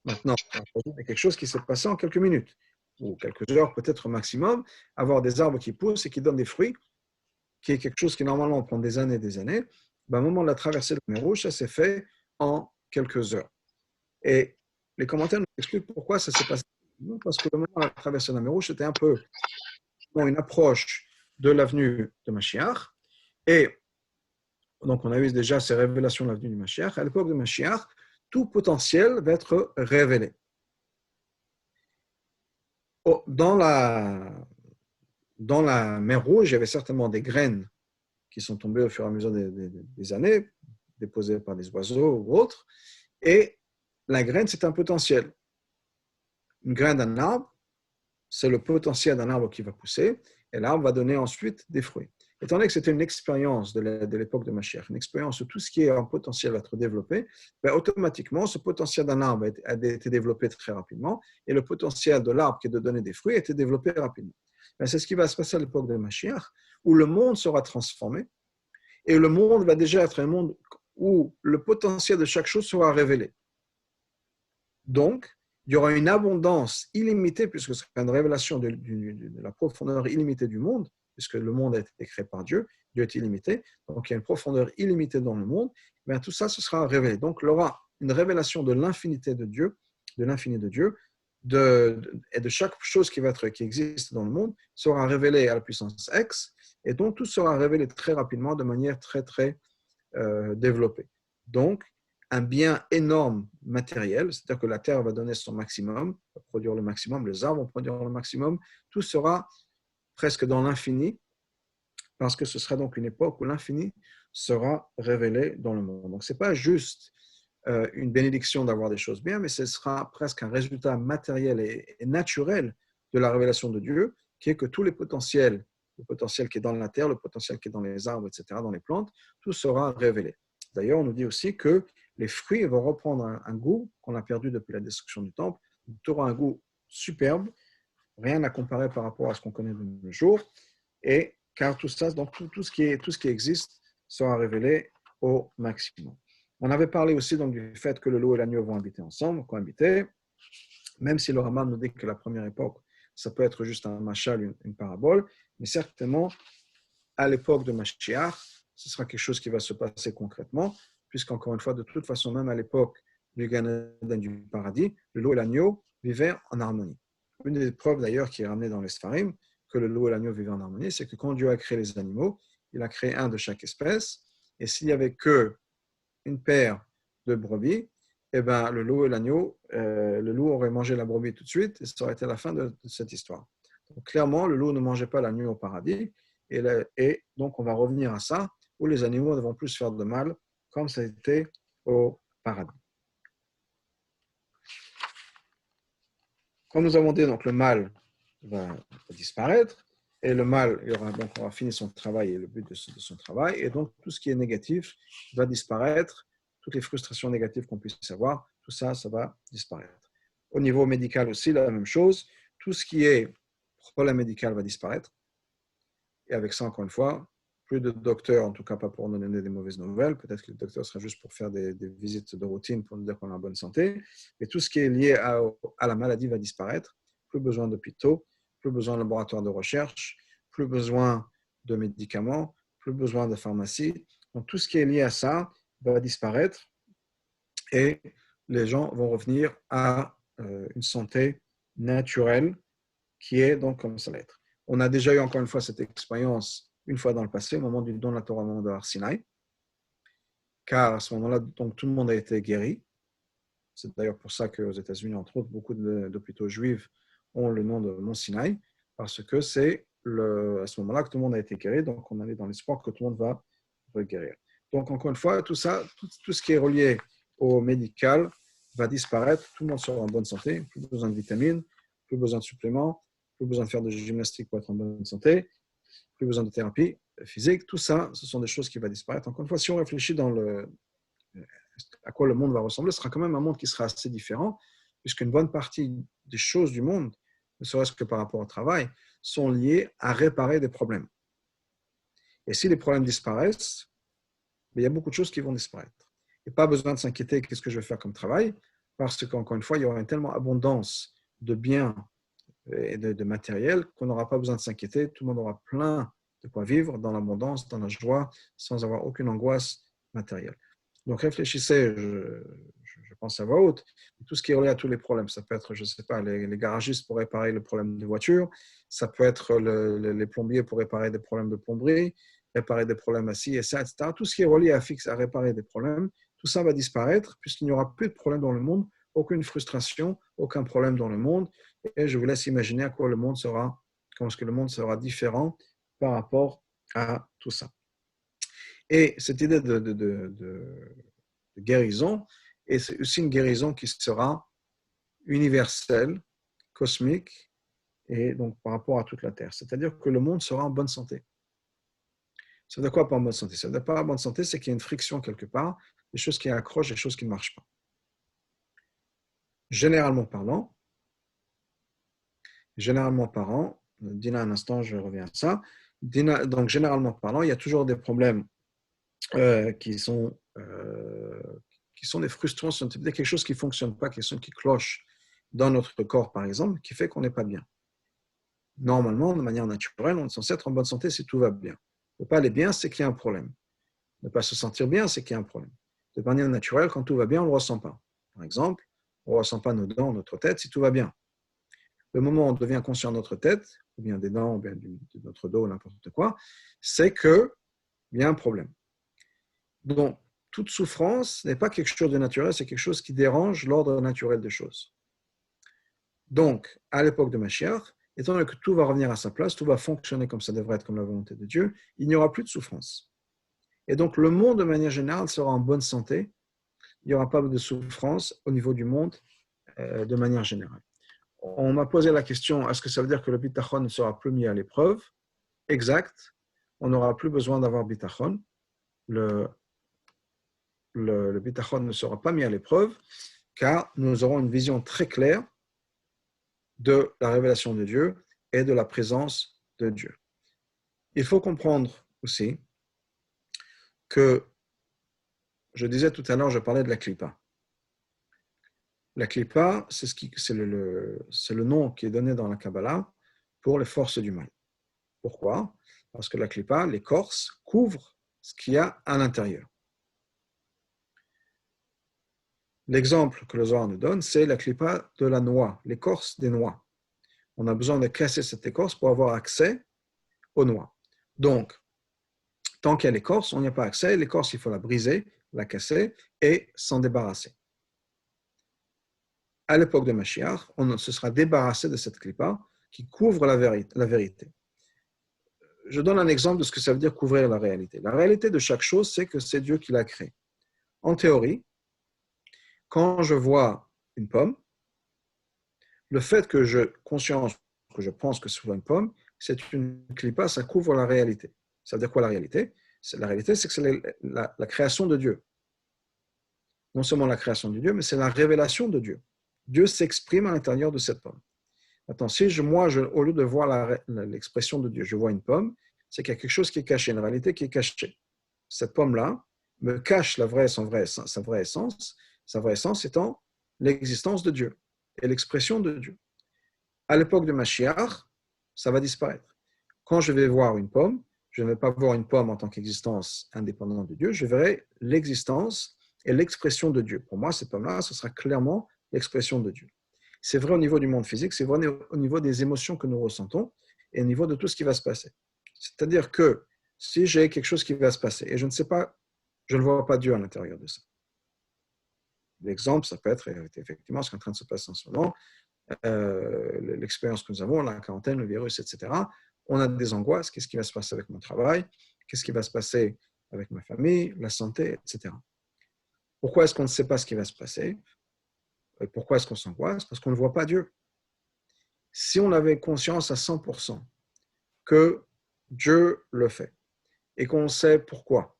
Maintenant, c'est quelque chose qui s'est passé en quelques minutes, ou quelques heures peut-être au maximum, avoir des arbres qui poussent et qui donnent des fruits, qui est quelque chose qui normalement prend des années et des années, ben, au moment de la traversée de la mer Rouge, ça s'est fait en quelques heures. Et les commentaires nous expliquent pourquoi ça s'est passé. Parce que le moment de la traversée de la mer Rouge, c'était un peu une approche de l'avenue de Mashiach, et donc on a eu déjà ces révélations de l'avenue du Mashiach. À l'époque de Mashiach, tout potentiel va être révélé. Dans la mer Rouge, il y avait certainement des graines qui sont tombées au fur et à mesure des années, déposées par des oiseaux ou autres, et la graine, c'est un potentiel. Une graine d'un arbre, c'est le potentiel d'un arbre qui va pousser, et l'arbre va donner ensuite des fruits. Étant donné que c'était une expérience de l'époque de Mashiach, une expérience où tout ce qui est en potentiel va être développé, ben automatiquement, ce potentiel d'un arbre a été développé très rapidement, et le potentiel de l'arbre qui est de donner des fruits a été développé rapidement. Ben c'est ce qui va se passer à l'époque de Mashiach, où le monde sera transformé, et le monde va déjà être un monde où le potentiel de chaque chose sera révélé. Donc, il y aura une abondance illimitée, puisque ce sera une révélation de la profondeur illimitée du monde, puisque le monde a été créé par Dieu, Dieu est illimité, donc il y a une profondeur illimitée dans le monde, bien, tout ça, ce sera révélé. Donc, il y aura une révélation de l'infinité de Dieu, de l'infini de Dieu, et de chaque chose qui existe dans le monde sera révélée à la puissance X, et donc tout sera révélé très rapidement, de manière très, très développée. Donc, un bien énorme matériel, c'est-à-dire que la terre va donner son maximum, va produire le maximum, les arbres vont produire le maximum, tout sera presque dans l'infini, parce que ce sera donc une époque où l'infini sera révélé dans le monde. Donc, ce n'est pas juste une bénédiction d'avoir des choses bien, mais ce sera presque un résultat matériel et naturel de la révélation de Dieu, qui est que tous les potentiels, le potentiel qui est dans la terre, le potentiel qui est dans les arbres, etc., dans les plantes, tout sera révélé. D'ailleurs, on nous dit aussi que les fruits vont reprendre un goût qu'on a perdu depuis la destruction du temple. Tout aura un goût superbe, rien à comparer par rapport à ce qu'on connaît de nos jours. Et car tout ça, donc tout ce qui existe sera révélé au maximum. On avait parlé aussi donc du fait que le loup et l'agneau vont habiter ensemble, cohabiter. même si le Rambam nous dit que la première époque, ça peut être juste un machal, une parabole, mais certainement, à l'époque de Mashiach, ce sera quelque chose qui va se passer concrètement, puisqu'encore une fois, de toute façon, même à l'époque du Gan Eden, du paradis, le loup et l'agneau vivaient en harmonie. Une des preuves d'ailleurs qui est ramenée dans les Sfarim, que le loup et l'agneau vivaient en harmonie, c'est que quand Dieu a créé les animaux, il a créé un de chaque espèce, et s'il n'y avait qu'une paire de brebis, eh ben, le loup et l'agneau, le loup aurait mangé la brebis tout de suite, et ça aurait été la fin de cette histoire. Donc, clairement, le loup ne mangeait pas l'agneau au paradis, et donc on va revenir à ça, où les animaux ne vont plus se faire de mal, comme ça a été au paradis. Comme nous avons dit, donc le mal va disparaître, et le mal aura fini son travail et le but de son travail, et donc tout ce qui est négatif va disparaître, toutes les frustrations négatives qu'on puisse avoir, tout ça, ça va disparaître. Au niveau médical aussi, la même chose, tout ce qui est problème médical va disparaître, et avec ça, encore une fois, plus de docteurs, en tout cas pas pour nous donner des mauvaises nouvelles, peut-être que le docteur sera juste pour faire des visites de routine pour nous dire qu'on est en bonne santé, mais tout ce qui est lié à la maladie va disparaître, plus besoin d'hôpitaux, plus besoin de laboratoires de recherche, plus besoin de médicaments, plus besoin de pharmacie. Donc tout ce qui est lié à ça va disparaître et les gens vont revenir à une santé naturelle qui est donc comme ça l'être. On a déjà eu encore une fois cette expérience une fois dans le passé, au moment du don de la Torah, au moment de Har Sinaï, car à ce moment-là, donc, tout le monde a été guéri. C'est d'ailleurs pour ça qu'aux États-Unis, entre autres, beaucoup d'hôpitaux juifs ont le nom de Mont Sinaï, parce que c'est à ce moment-là que tout le monde a été guéri, donc on est dans l'espoir que tout le monde va guérir. Donc encore une fois, tout ça, tout ce qui est relié au médical va disparaître, tout le monde sera en bonne santé, plus besoin de vitamines, plus besoin de suppléments, plus besoin de faire de gymnastique pour être en bonne santé, plus besoin de thérapie physique, tout ça, ce sont des choses qui vont disparaître. Encore une fois, si on réfléchit à quoi le monde va ressembler, ce sera quand même un monde qui sera assez différent, puisqu'une bonne partie des choses du monde, ne serait-ce que par rapport au travail, sont liées à réparer des problèmes. Et si les problèmes disparaissent, il y a beaucoup de choses qui vont disparaître. Et pas besoin de s'inquiéter qu'est-ce que je vais faire comme travail, parce qu'encore une fois, il y aura une tellement abondance de biens et de matériel qu'on n'aura pas besoin de s'inquiéter. Tout le monde aura plein de quoi vivre dans l'abondance, dans la joie, sans avoir aucune angoisse matérielle. Donc réfléchissez, je pense à voix haute, tout ce qui est relié à tous les problèmes. Ça peut être, je ne sais pas, les garagistes pour réparer le problème de voiture, ça peut être les plombiers pour réparer des problèmes de plomberie, réparer des problèmes assis, et ça, etc. Tout ce qui est relié à réparer des problèmes, tout ça va disparaître puisqu'il n'y aura plus de problème dans le monde, aucune frustration, aucun problème dans le monde. Et je vous laisse imaginer à quoi le monde sera, comment est-ce que le monde sera différent par rapport à tout ça. Et cette idée de guérison, et c'est aussi une guérison qui sera universelle, cosmique, et donc par rapport à toute la Terre. C'est-à-dire que le monde sera en bonne santé. Ça veut dire quoi pas en bonne santé? Ça veut dire pas en bonne santé, c'est qu'il y a une friction quelque part, des choses qui accrochent, des choses qui ne marchent pas. Généralement parlant, Dina un instant, je reviens à ça. Donc généralement parlant, il y a toujours des problèmes qui sont des frustrations, c'est quelque chose qui ne fonctionne pas, quelque chose qui cloche dans notre corps, par exemple, qui fait qu'on n'est pas bien. Normalement, de manière naturelle, on est censé être en bonne santé si tout va bien. Ne pas aller bien, c'est qu'il y a un problème. Ne pas se sentir bien, c'est qu'il y a un problème. De manière naturelle, quand tout va bien, on ne le ressent pas. Par exemple, on ne ressent pas nos dents, notre tête, si tout va bien. Le moment où on devient conscient de notre tête, ou bien des dents, ou bien de notre dos, n'importe quoi, c'est qu'il y a un problème. Donc, toute souffrance n'est pas quelque chose de naturel, c'est quelque chose qui dérange l'ordre naturel des choses. Donc, à l'époque de Mashiach, étant donné que tout va revenir à sa place, tout va fonctionner comme ça devrait être, comme la volonté de Dieu, il n'y aura plus de souffrance. Et donc, le monde, de manière générale, sera en bonne santé. Il n'y aura pas de souffrance au niveau du monde, de manière générale. On m'a posé la question, est-ce que ça veut dire que le bitachon ne sera plus mis à l'épreuve? Exact. On n'aura plus besoin d'avoir bitachon. Le bitachon ne sera pas mis à l'épreuve, car nous aurons une vision très claire de la révélation de Dieu et de la présence de Dieu. Il faut comprendre aussi que, je disais tout à l'heure, je parlais de la clipa. La Klippa, c'est le nom qui est donné dans la Kabbalah pour les forces du mal. Pourquoi? Parce que la Klippa, l'écorce, couvre ce qu'il y a à l'intérieur. L'exemple que le Zohar nous donne, c'est la Klippa de la noix, l'écorce des noix. On a besoin de casser cette écorce pour avoir accès aux noix. Donc, tant qu'il y a l'écorce, on n'y a pas accès. L'écorce, il faut la briser, la casser et s'en débarrasser. À l'époque de Mashiach, on se sera débarrassé de cette Klippa qui couvre la vérité. Je donne un exemple de ce que ça veut dire couvrir la réalité. La réalité de chaque chose, c'est que c'est Dieu qui l'a créée. En théorie, quand je vois une pomme, le fait que je pense que c'est une pomme, c'est une Klippa, ça couvre la réalité. Ça veut dire quoi la réalité? La réalité, c'est que c'est la création de Dieu. Non seulement la création de Dieu, mais c'est la révélation de Dieu. Dieu s'exprime à l'intérieur de cette pomme. Maintenant, si au lieu de voir l'expression de Dieu, je vois une pomme, c'est qu'il y a quelque chose qui est caché, une réalité qui est cachée. Cette pomme-là me cache sa vraie essence. Sa vraie essence étant l'existence de Dieu et l'expression de Dieu. À l'époque de Mashiach, ça va disparaître. Quand je vais voir une pomme, je ne vais pas voir une pomme en tant qu'existence indépendante de Dieu, je verrai l'existence et l'expression de Dieu. Pour moi, cette pomme-là, ce sera clairement l'expression de Dieu. C'est vrai au niveau du monde physique, c'est vrai au niveau des émotions que nous ressentons et au niveau de tout ce qui va se passer. C'est-à-dire que si j'ai quelque chose qui va se passer et je ne sais pas, je ne vois pas Dieu à l'intérieur de ça. L'exemple, ça peut être effectivement ce qui est en train de se passer en ce moment, l'expérience que nous avons, la quarantaine, le virus, etc. On a des angoisses, qu'est-ce qui va se passer avec mon travail, qu'est-ce qui va se passer avec ma famille, la santé, etc. Pourquoi est-ce qu'on ne sait pas ce qui va se passer? Pourquoi est-ce qu'on s'angoisse? Parce qu'on ne voit pas Dieu. Si on avait conscience à 100% que Dieu le fait et qu'on sait pourquoi,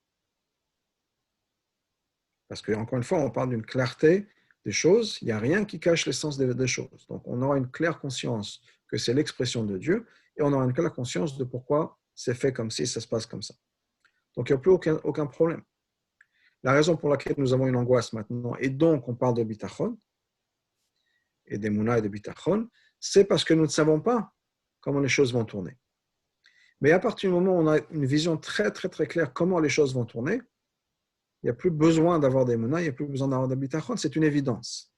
parce qu'encore une fois, on parle d'une clarté des choses, il n'y a rien qui cache l'essence des choses. Donc, on aura une claire conscience que c'est l'expression de Dieu et on aura une claire conscience de pourquoi c'est fait comme si ça se passe comme ça. Donc, il n'y a plus aucun problème. La raison pour laquelle nous avons une angoisse maintenant, et donc on parle de bitachon, et d'Emouna et de bitachon, c'est parce que nous ne savons pas comment les choses vont tourner. Mais à partir du moment où on a une vision très, très, très claire comment les choses vont tourner, il n'y a plus besoin d'avoir d'Emouna, il n'y a plus besoin d'avoir de bitachon, c'est une évidence.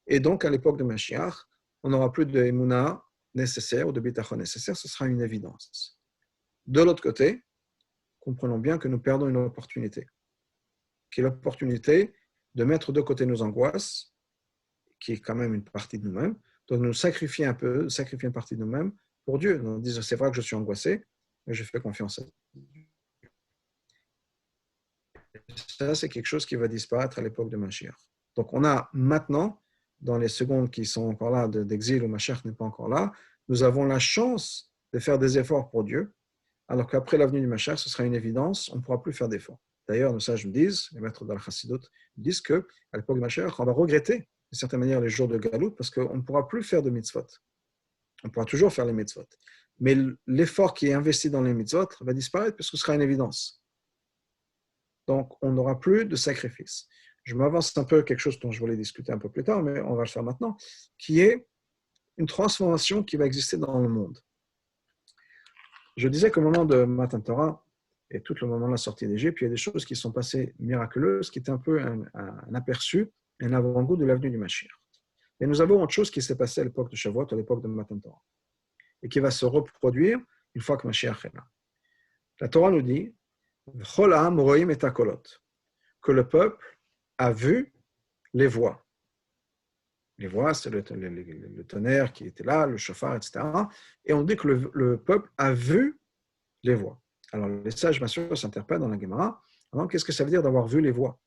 Et donc, à l'époque de Mashiach, on n'aura plus d'Emouna nécessaire ou de bitachon nécessaire, ce sera une évidence. De l'autre côté, comprenons bien que nous perdons une opportunité, qui est l'opportunité de mettre de côté nos angoisses, qui est quand même une partie de nous-mêmes, donc nous sacrifier une partie de nous-mêmes pour Dieu. Nous disons, c'est vrai que je suis angoissé, mais je fais confiance à Dieu. Ça, c'est quelque chose qui va disparaître à l'époque de Mashiach. Donc, on a maintenant, dans les secondes qui sont encore là d'exil où Mashiach n'est pas encore là, nous avons la chance de faire des efforts pour Dieu, alors qu'après l'avenue du Mashiach, ce sera une évidence, on ne pourra plus faire d'efforts. D'ailleurs, nos sages me disent, les maîtres d'Al-Chassidut me disent qu'à l'époque de Mashiach, on va regretter de certaine manière les jours de Galout parce qu'on ne pourra plus faire de mitzvot. On pourra toujours faire les mitzvot. Mais l'effort qui est investi dans les mitzvot va disparaître parce que ce sera une évidence. Donc, on n'aura plus de sacrifice. Je m'avance un peu quelque chose dont je voulais discuter un peu plus tard, mais on va le faire maintenant, qui est une transformation qui va exister dans le monde. Je disais qu'au moment de Matan Torah, et tout le moment de la sortie d'Égypte, il y a des choses qui sont passées miraculeuses, qui étaient un peu un aperçu, un avant-goût de l'avenue du Mashiach. Mais nous avons autre chose qui s'est passé à l'époque de Shavuot, à l'époque de Matan Torah, et qui va se reproduire une fois que Mashiach est là. La Torah nous dit que le peuple a vu les voix. Les voix, c'est le tonnerre qui était là, le chauffard, etc. Et on dit que le peuple a vu les voix. Alors, les sages, bien sûr, s'interprètent dans la Gemara. Alors, qu'est-ce que ça veut dire d'avoir vu les voix?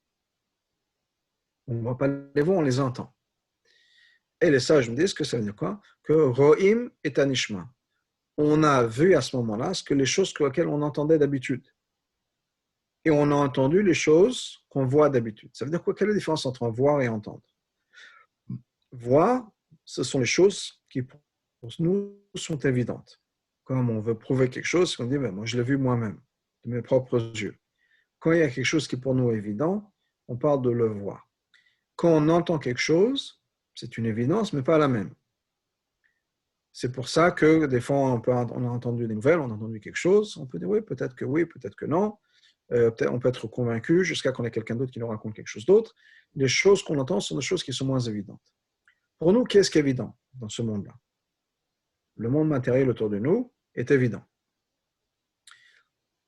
On ne voit pas les voix, on les entend. Et les sages me disent que ça veut dire quoi? Que Ro'im est Anishma. On a vu à ce moment-là les choses auxquelles on entendait d'habitude. Et on a entendu les choses qu'on voit d'habitude. Ça veut dire quoi? Quelle est la différence entre voir et entendre? Voir, ce sont les choses qui, pour nous, sont évidentes. Comme on veut prouver quelque chose, on dit, ben, moi, je l'ai vu moi-même, de mes propres yeux. Quand il y a quelque chose qui, pour nous, est évident, on parle de le voir. Quand on entend quelque chose, C'est une évidence, mais pas la même. C'est pour ça que des fois, on a entendu des nouvelles, on a entendu quelque chose, on peut dire oui, peut-être que non. On peut être convaincu jusqu'à qu'on ait quelqu'un d'autre qui nous raconte quelque chose d'autre. Les choses qu'on entend sont des choses qui sont moins évidentes. Pour nous, qu'est-ce qui est évident dans ce monde-là? Le monde matériel autour de nous est évident.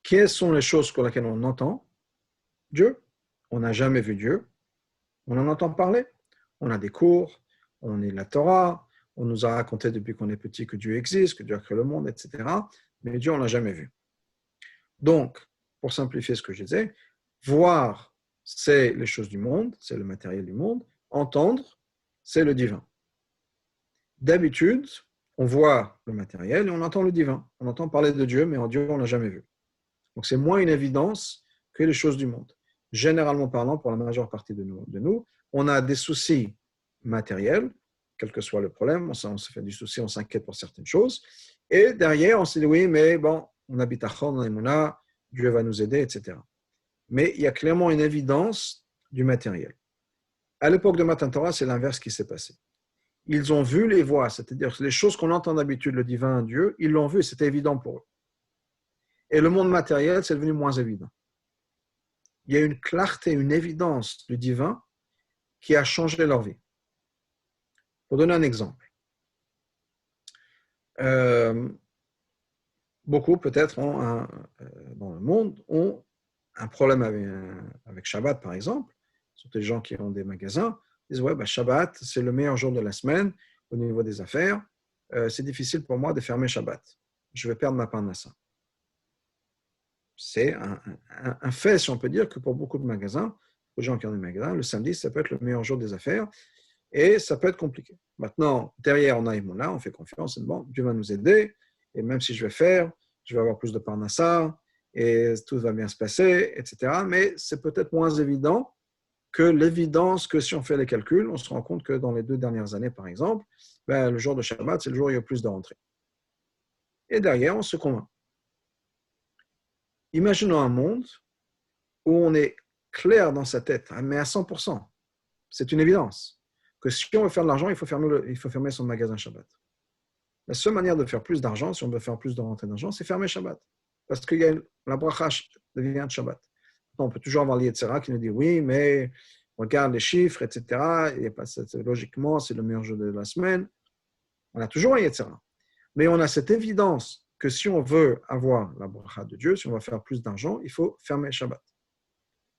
Quelles sont les choses pour lesquelles on entend Dieu? On n'a jamais vu Dieu. On en entend parler. On a des cours, on est la Torah, on nous a raconté depuis qu'on est petit que Dieu existe, que Dieu a créé le monde, etc. Mais Dieu, on ne l'a jamais vu. Donc, pour simplifier ce que je disais, voir, c'est les choses du monde, c'est le matériel du monde. Entendre, c'est le divin. D'habitude, on voit le matériel et on entend le divin. On entend parler de Dieu, mais en Dieu, on ne l'a jamais vu. Donc, c'est moins une évidence que les choses du monde. Généralement parlant, pour la majeure partie de nous, on a des soucis matériels, quel que soit le problème, on se fait du souci, on s'inquiète pour certaines choses. Et derrière, on se dit, oui, mais bon, on habite à Chon, on est Mouna, Dieu va nous aider, etc. Mais il y a clairement une évidence du matériel. À l'époque de Matan Torah, c'est l'inverse qui s'est passé. Ils ont vu les voies, c'est-à-dire les choses qu'on entend d'habitude, le divin, Dieu, ils l'ont vu, c'était évident pour eux. Et le monde matériel, c'est devenu moins évident. Il y a une clarté, une évidence du divin qui a changé leur vie. Pour donner un exemple, beaucoup peut-être dans le monde ont un problème avec Shabbat, par exemple. Surtout les gens qui ont des magasins disent ouais, Shabbat, c'est le meilleur jour de la semaine au niveau des affaires. C'est difficile pour moi de fermer Shabbat. Je vais perdre ma parnassa. C'est un fait, si on peut dire, que pour beaucoup de magasins, pour les gens qui ont des magasins, le samedi, ça peut être le meilleur jour des affaires et ça peut être compliqué. Maintenant, derrière, on a Imouna, on fait confiance, c'est bon, Dieu va nous aider et même si je vais avoir plus de parnassa et tout va bien se passer, etc. Mais c'est peut-être moins évident que l'évidence que si on fait les calculs, on se rend compte que dans les 2 dernières années, par exemple, le jour de Shabbat, c'est le jour où il y a plus de rentrées. Et derrière, on se convainc. Imaginons un monde où on est clair dans sa tête, mais à 100%. C'est une évidence que si on veut faire de l'argent, il faut fermer son magasin Shabbat. La seule manière de faire plus d'argent, si on veut faire plus de rentrée d'argent, c'est fermer Shabbat. Parce que la bracha devient de Shabbat. On peut toujours avoir l'Yetzera qui nous dit oui, mais regarde les chiffres, etc. Et logiquement, c'est le meilleur jour de la semaine. On a toujours un Yetzera. Mais on a cette évidence que si on veut avoir la bracha de Dieu, si on va faire plus d'argent, il faut fermer Shabbat.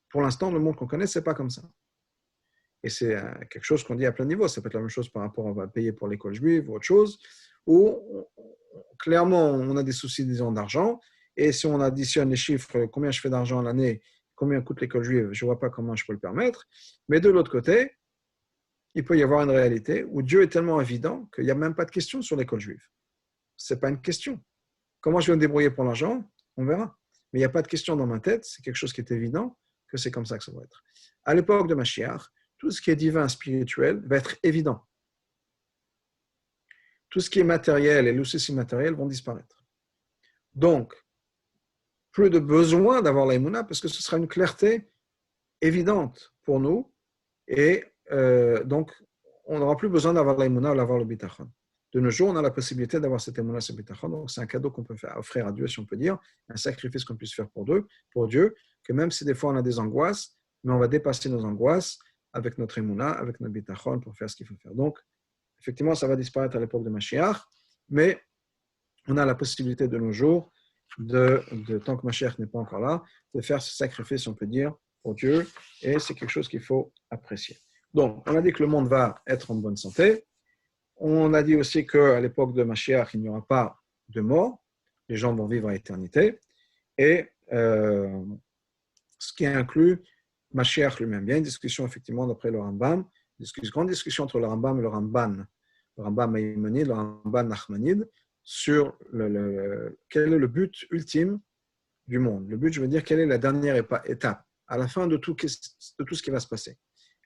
Pour l'instant, le monde qu'on connaît, ce n'est pas comme ça. Et c'est quelque chose qu'on dit à plein niveau. Ça peut être la même chose par rapport à on va payer pour l'école juive ou autre chose, où clairement, on a des soucis, disons, d'argent. Et si on additionne les chiffres, combien je fais d'argent à l'année, combien coûte l'école juive, je ne vois pas comment je peux le permettre. Mais de l'autre côté, il peut y avoir une réalité où Dieu est tellement évident qu'il n'y a même pas de question sur l'école juive. Ce n'est pas une question. Comment je vais me débrouiller pour l'argent? On verra. Mais il n'y a pas de question dans ma tête, c'est quelque chose qui est évident que c'est comme ça que ça va être. À l'époque de Mashiach, tout ce qui est divin, spirituel, va être évident. Tout ce qui est matériel et les soucis matériels vont disparaître. Donc, plus de besoin d'avoir l'aïmouna parce que ce sera une clarté évidente pour nous et donc on n'aura plus besoin d'avoir l'aïmouna ou d'avoir le bitachon. De nos jours, on a la possibilité d'avoir cette aïmouna, ce bitachon, donc c'est un cadeau qu'on peut offrir à Dieu, si on peut dire, un sacrifice qu'on puisse faire pour Dieu, que même si des fois on a des angoisses, mais on va dépasser nos angoisses avec notre aïmouna, avec notre bitachon pour faire ce qu'il faut faire. Donc, effectivement, ça va disparaître à l'époque de Mashiach, mais on a la possibilité de nos jours tant que Mashiach n'est pas encore là, de faire ce sacrifice, on peut dire, pour Dieu, et c'est quelque chose qu'il faut apprécier. Donc, on a dit que le monde va être en bonne santé. On a dit aussi qu'à l'époque de Mashiach, il n'y aura pas de mort. Les gens vont vivre à l'éternité. Et ce qui inclut Mashiach lui-même. Il y a une discussion, effectivement, d'après le Rambam, grande discussion entre le Rambam et le Rambam Maïmonide, le Rambam Nachmanide, sur quel est le but ultime du monde. Le but, je veux dire, quelle est la dernière étape, à la fin de tout ce qui va se passer.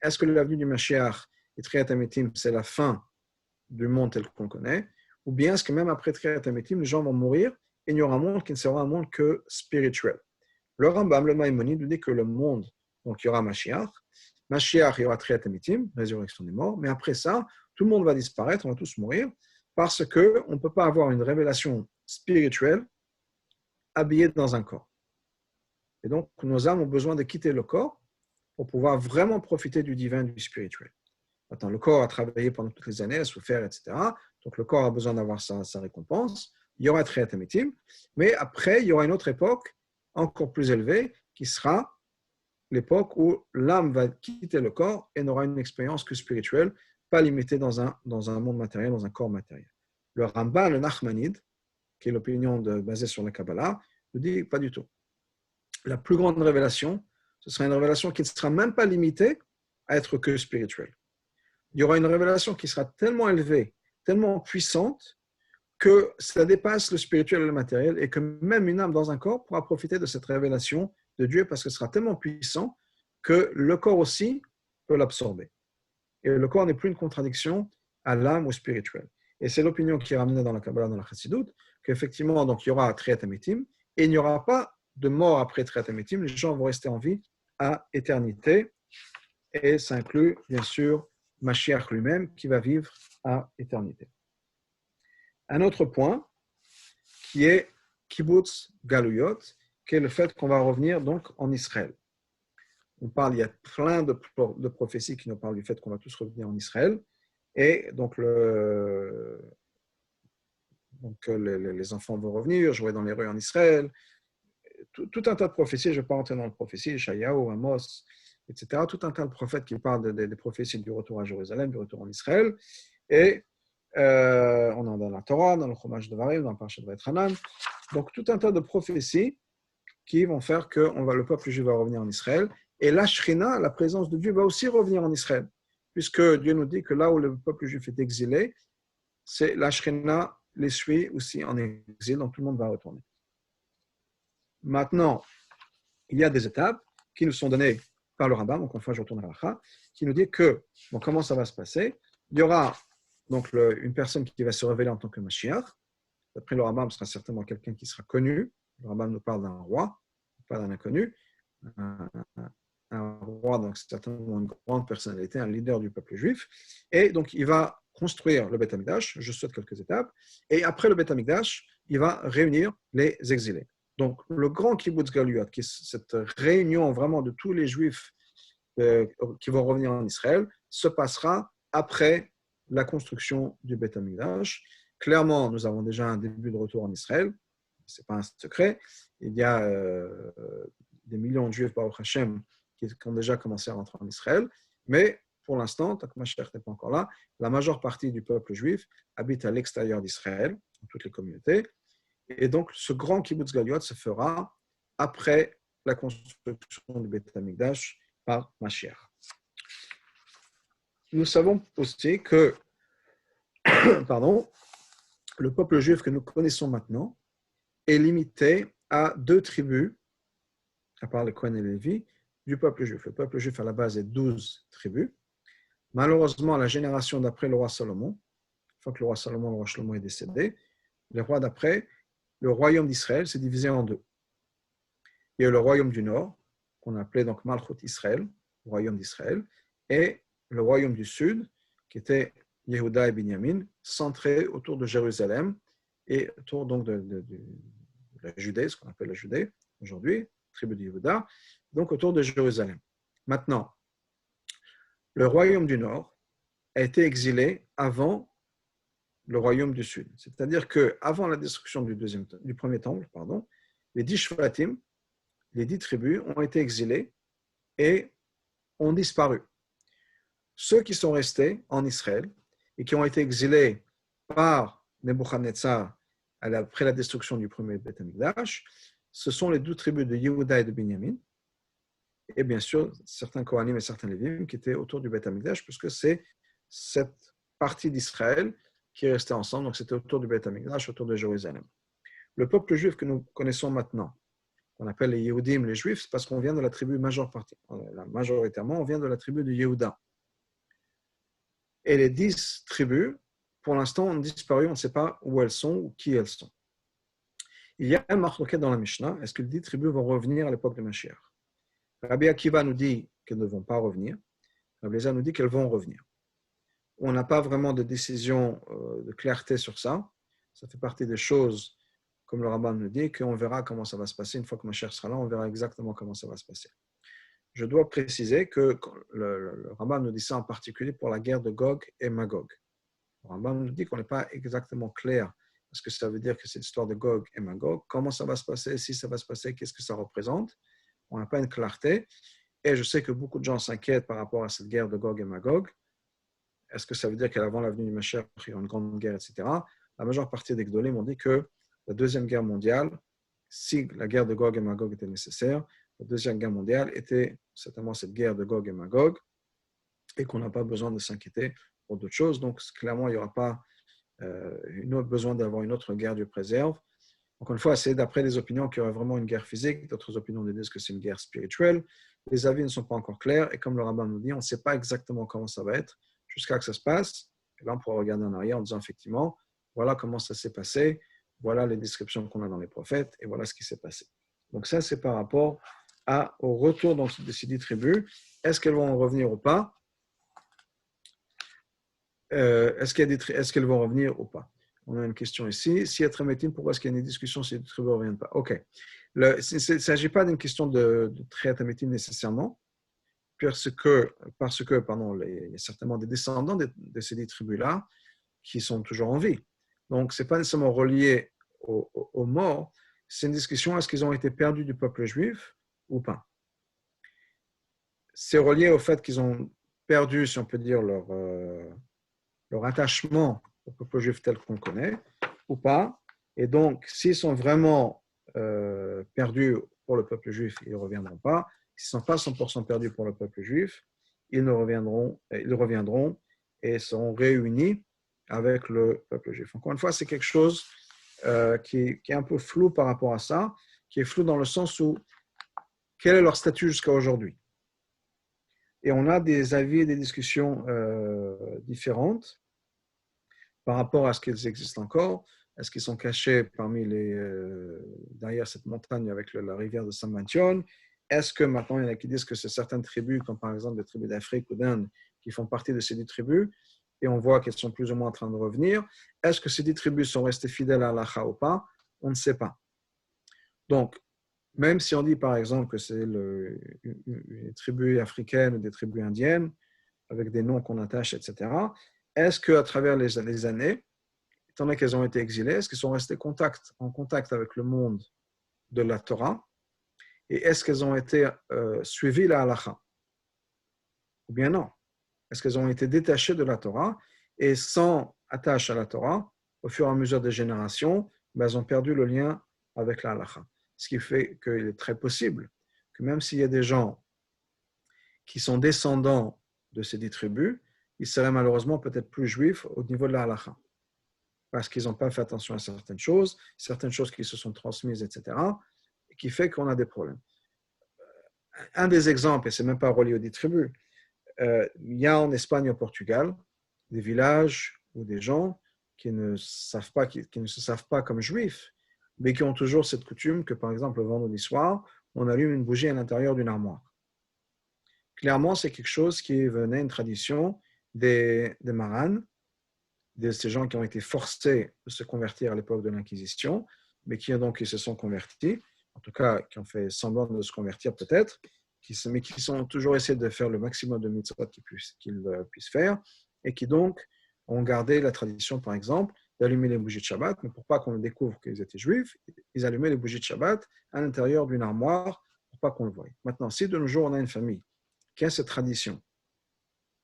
Est-ce que l'avenue du Mashiach et Triat Ametim, c'est la fin du monde tel qu'on connaît, ou bien est-ce que même après Triat Ametim, les gens vont mourir et il y aura un monde qui ne sera un monde que spirituel. Le Rambam, le Maïmonide, nous dit que le monde, donc il y aura Mashiach, Mashiach, il y aura Triat Amitim, résurrection des morts, mais après ça, tout le monde va disparaître, on va tous mourir, parce qu'on ne peut pas avoir une révélation spirituelle habillée dans un corps. Et donc, nos âmes ont besoin de quitter le corps pour pouvoir vraiment profiter du divin, du spirituel. Maintenant, le corps a travaillé pendant toutes les années, a souffert, etc. Donc, le corps a besoin d'avoir sa récompense. Il y aura Triat Amitim, mais après, il y aura une autre époque encore plus élevée qui sera l'époque où l'âme va quitter le corps et n'aura une expérience que spirituelle, pas limitée dans un monde matériel, dans un corps matériel. Le Ramban, le Nachmanide, qui est l'opinion basée sur la Kabbalah, nous dit pas du tout. La plus grande révélation, ce sera une révélation qui ne sera même pas limitée à être que spirituelle. Il y aura une révélation qui sera tellement élevée, tellement puissante, que ça dépasse le spirituel et le matériel et que même une âme dans un corps pourra profiter de cette révélation de Dieu parce que ce sera tellement puissant que le corps aussi peut l'absorber. Et le corps n'est plus une contradiction à l'âme ou spirituelle. Et c'est l'opinion qui est ramenée dans la Kabbalah, dans la Chassidut, qu'effectivement, donc, il y aura Triat Amitim et il n'y aura pas de mort après Triat Amitim. Les gens vont rester en vie à éternité. Et ça inclut, bien sûr, Mashiach lui-même qui va vivre à éternité. Un autre point qui est Kibbutz Galuyot, qui est le fait qu'on va revenir donc en Israël. Il y a plein de prophéties qui nous parlent du fait qu'on va tous revenir en Israël. Et donc, les enfants vont revenir, jouer dans les rues en Israël. Tout un tas de prophéties, je ne vais pas rentrer dans les prophéties, Shayahu, Amos, etc. Tout un tas de prophètes qui parlent des prophéties du retour à Jérusalem, du retour en Israël. Et on est dans la Torah, dans le Chumash de Varim, dans le Parashat Vaïtranan. Donc, tout un tas de prophéties qui vont faire que le peuple juif va revenir en Israël. Et la Shrina, la présence de Dieu, va aussi revenir en Israël. Puisque Dieu nous dit que là où le peuple juif est exilé, c'est la Shrina les suit aussi en exil, donc tout le monde va retourner. Maintenant, il y a des étapes qui nous sont données par le Rambam, donc enfin je retourne à la qui nous dit que, comment ça va se passer? Il y aura donc une personne qui va se révéler en tant que Mashiach. D'après le Rambam, ce sera certainement quelqu'un qui sera connu. Le Rambam nous parle d'un roi, pas d'un inconnu. Un roi, donc c'est certainement une grande personnalité, un leader du peuple juif. Et donc, il va construire le Beth Amikdash, je saute quelques étapes. Et après le Beth Amikdash, il va réunir les exilés. Donc, le grand Kibbutz Galuyot, qui est cette réunion vraiment de tous les juifs qui vont revenir en Israël, se passera après la construction du Beth Amikdash. Clairement, nous avons déjà un début de retour en Israël. Ce n'est pas un secret. Il y a des millions de juifs, Baruch Hashem, qui ont déjà commencé à rentrer en Israël. Mais pour l'instant, tant que Mashiach n'est pas encore là, la majeure partie du peuple juif habite à l'extérieur d'Israël, dans toutes les communautés. Et donc, ce grand kibbutz Galuyot se fera après la construction du Beth Amikdash par Mashiach. Nous savons aussi que le peuple juif que nous connaissons maintenant est limité à 2 tribus, à part les Kohen et les Lévi, du peuple juif. Le peuple juif, à la base, est 12 tribus. Malheureusement, la génération d'après le roi Salomon, une fois que le roi Shlomo est décédé, les rois d'après, le royaume d'Israël s'est divisé en 2. Il y a le royaume du Nord, qu'on appelait donc Malchut Israël, le royaume d'Israël, et le royaume du Sud, qui était Yehuda et Binyamin, centré autour de Jérusalem et autour donc de la Judée, ce qu'on appelle la Judée aujourd'hui, tribu de Yehuda, donc autour de Jérusalem. Maintenant, le royaume du Nord a été exilé avant le royaume du Sud. C'est-à-dire qu'avant la destruction du premier temple, les 10 Shvatim, les 10 tribus, ont été exilés et ont disparu. Ceux qui sont restés en Israël et qui ont été exilés par Nebuchadnezzar après la destruction du premier Beth Amikdash, ce sont les 12 tribus de Yehuda et de Binyamin, et bien sûr certains Kohanim et certains Lévim qui étaient autour du Beth Amikdash, puisque c'est cette partie d'Israël qui est restée ensemble, donc c'était autour du Beth Amikdash, autour de Jérusalem. Le peuple juif que nous connaissons maintenant, qu'on appelle les Yehudim, les Juifs, c'est parce qu'on vient de la tribu majoritairement, on vient de la tribu de Yehuda. Et les 10 tribus, pour l'instant, ont disparu, on ne sait pas où elles sont ou qui elles sont. Il y a un marloquet dans la Mishnah, est-ce que les 10 tribus vont revenir à l'époque de Mashiach? Rabbi Akiva nous dit qu'elles ne vont pas revenir. Rabbi Eliezer nous dit qu'elles vont revenir. On n'a pas vraiment de décision de clarté sur ça. Ça fait partie des choses, comme le rabbin nous dit, qu'on verra comment ça va se passer. Une fois que Mashiach sera là, on verra exactement comment ça va se passer. Je dois préciser que le rabbin nous dit ça en particulier pour la guerre de Gog et Magog. Le rabbin nous dit qu'on n'est pas exactement clair ce que ça veut dire que c'est l'histoire de Gog et Magog. Comment ça va se passer, si ça va se passer, qu'est-ce que ça représente. On n'a pas une clarté. Et je sais que beaucoup de gens s'inquiètent par rapport à cette guerre de Gog et Magog. Est-ce que ça veut dire qu'avant la venue du Mashiach, il y aura une grande guerre, etc. La majeure partie des Gdolim ont dit que la Deuxième Guerre mondiale, si la guerre de Gog et Magog était nécessaire, la Deuxième Guerre mondiale était certainement cette guerre de Gog et Magog et qu'on n'a pas besoin de s'inquiéter pour d'autres choses. Donc, clairement, il n'y aura pas besoin d'avoir une autre guerre, Dieu préserve. Encore une fois, c'est d'après les opinions qu'il y aurait vraiment une guerre physique. D'autres opinions disent que c'est une guerre spirituelle. Les avis ne sont pas encore clairs. Et comme le rabbin nous dit, on ne sait pas exactement comment ça va être jusqu'à que ça se passe. Et là, on pourra regarder en arrière en disant effectivement, voilà comment ça s'est passé, voilà les descriptions qu'on a dans les prophètes, et voilà ce qui s'est passé. Donc ça, c'est par rapport au retour de ces 10 tribus. Est-ce qu'elles vont revenir ou pas? Est-ce qu'elles vont revenir ou pas? On a une question ici. Si être métine, pourquoi est-ce qu'il y a une discussion si les tribus ne reviennent pas? Ok. Il ne s'agit pas d'une question de trait métine nécessairement, parce que il y a certainement des descendants de ces 10 tribus-là qui sont toujours en vie. Donc, ce n'est pas nécessairement relié aux morts. C'est une discussion, est-ce qu'ils ont été perdus du peuple juif ou pas? C'est relié au fait qu'ils ont perdu, si on peut dire, leur attachement au peuple juif tel qu'on connaît, ou pas. Et donc, s'ils sont vraiment perdus pour le peuple juif, ils ne reviendront pas. S'ils ne sont pas 100% perdus pour le peuple juif, ils reviendront et seront réunis avec le peuple juif. Encore une fois, c'est quelque chose qui est un peu flou par rapport à ça, qui est flou dans le sens où quel est leur statut jusqu'à aujourd'hui. Et on a des avis et des discussions différentes par rapport à ce qu'ils existent encore. Est-ce qu'ils sont cachés derrière cette montagne avec la rivière de Saint-Matthieu? Est-ce que maintenant, il y en a qui disent que c'est certaines tribus, comme par exemple les tribus d'Afrique ou d'Inde, qui font partie de ces 10 tribus, et on voit qu'elles sont plus ou moins en train de revenir. Est-ce que ces 10 tribus sont restées fidèles à Allah ou pas? On ne sait pas. Donc, même si on dit par exemple que c'est une tribu africaine ou des tribus indiennes, avec des noms qu'on attache, etc., est-ce qu'à travers les années, étant donné qu'elles ont été exilées, est-ce qu'elles sont restées en contact avec le monde de la Torah? Et est-ce qu'elles ont été suivies la halakha? Ou bien non? Est-ce qu'elles ont été détachées de la Torah et sans attache à la Torah, au fur et à mesure des générations, elles ont perdu le lien avec la halakha? Ce qui fait qu'il est très possible que même s'il y a des gens qui sont descendants de ces 10 tribus, ils seraient malheureusement peut-être plus juifs au niveau de la halakha, parce qu'ils n'ont pas fait attention à certaines choses qui se sont transmises, etc., et qui fait qu'on a des problèmes. Un des exemples, et ce n'est même pas relié aux 10 tribus, il y a en Espagne et au Portugal des villages ou des gens qui ne se savent pas comme juifs, mais qui ont toujours cette coutume que, par exemple, le vendredi soir, on allume une bougie à l'intérieur d'une armoire. Clairement, c'est quelque chose qui venait, une tradition des maranes, de ces gens qui ont été forcés de se convertir à l'époque de l'Inquisition, mais qui se sont convertis, en tout cas qui ont fait semblant de se convertir peut-être, mais qui ont toujours essayé de faire le maximum de mitzvot qu'ils puissent faire, et qui donc ont gardé la tradition, par exemple, d'allumer les bougies de Shabbat, mais pour pas qu'on découvre qu'ils étaient juifs, ils allumaient les bougies de Shabbat à l'intérieur d'une armoire pour pas qu'on le voie. Maintenant, si de nos jours on a une famille qui a cette tradition,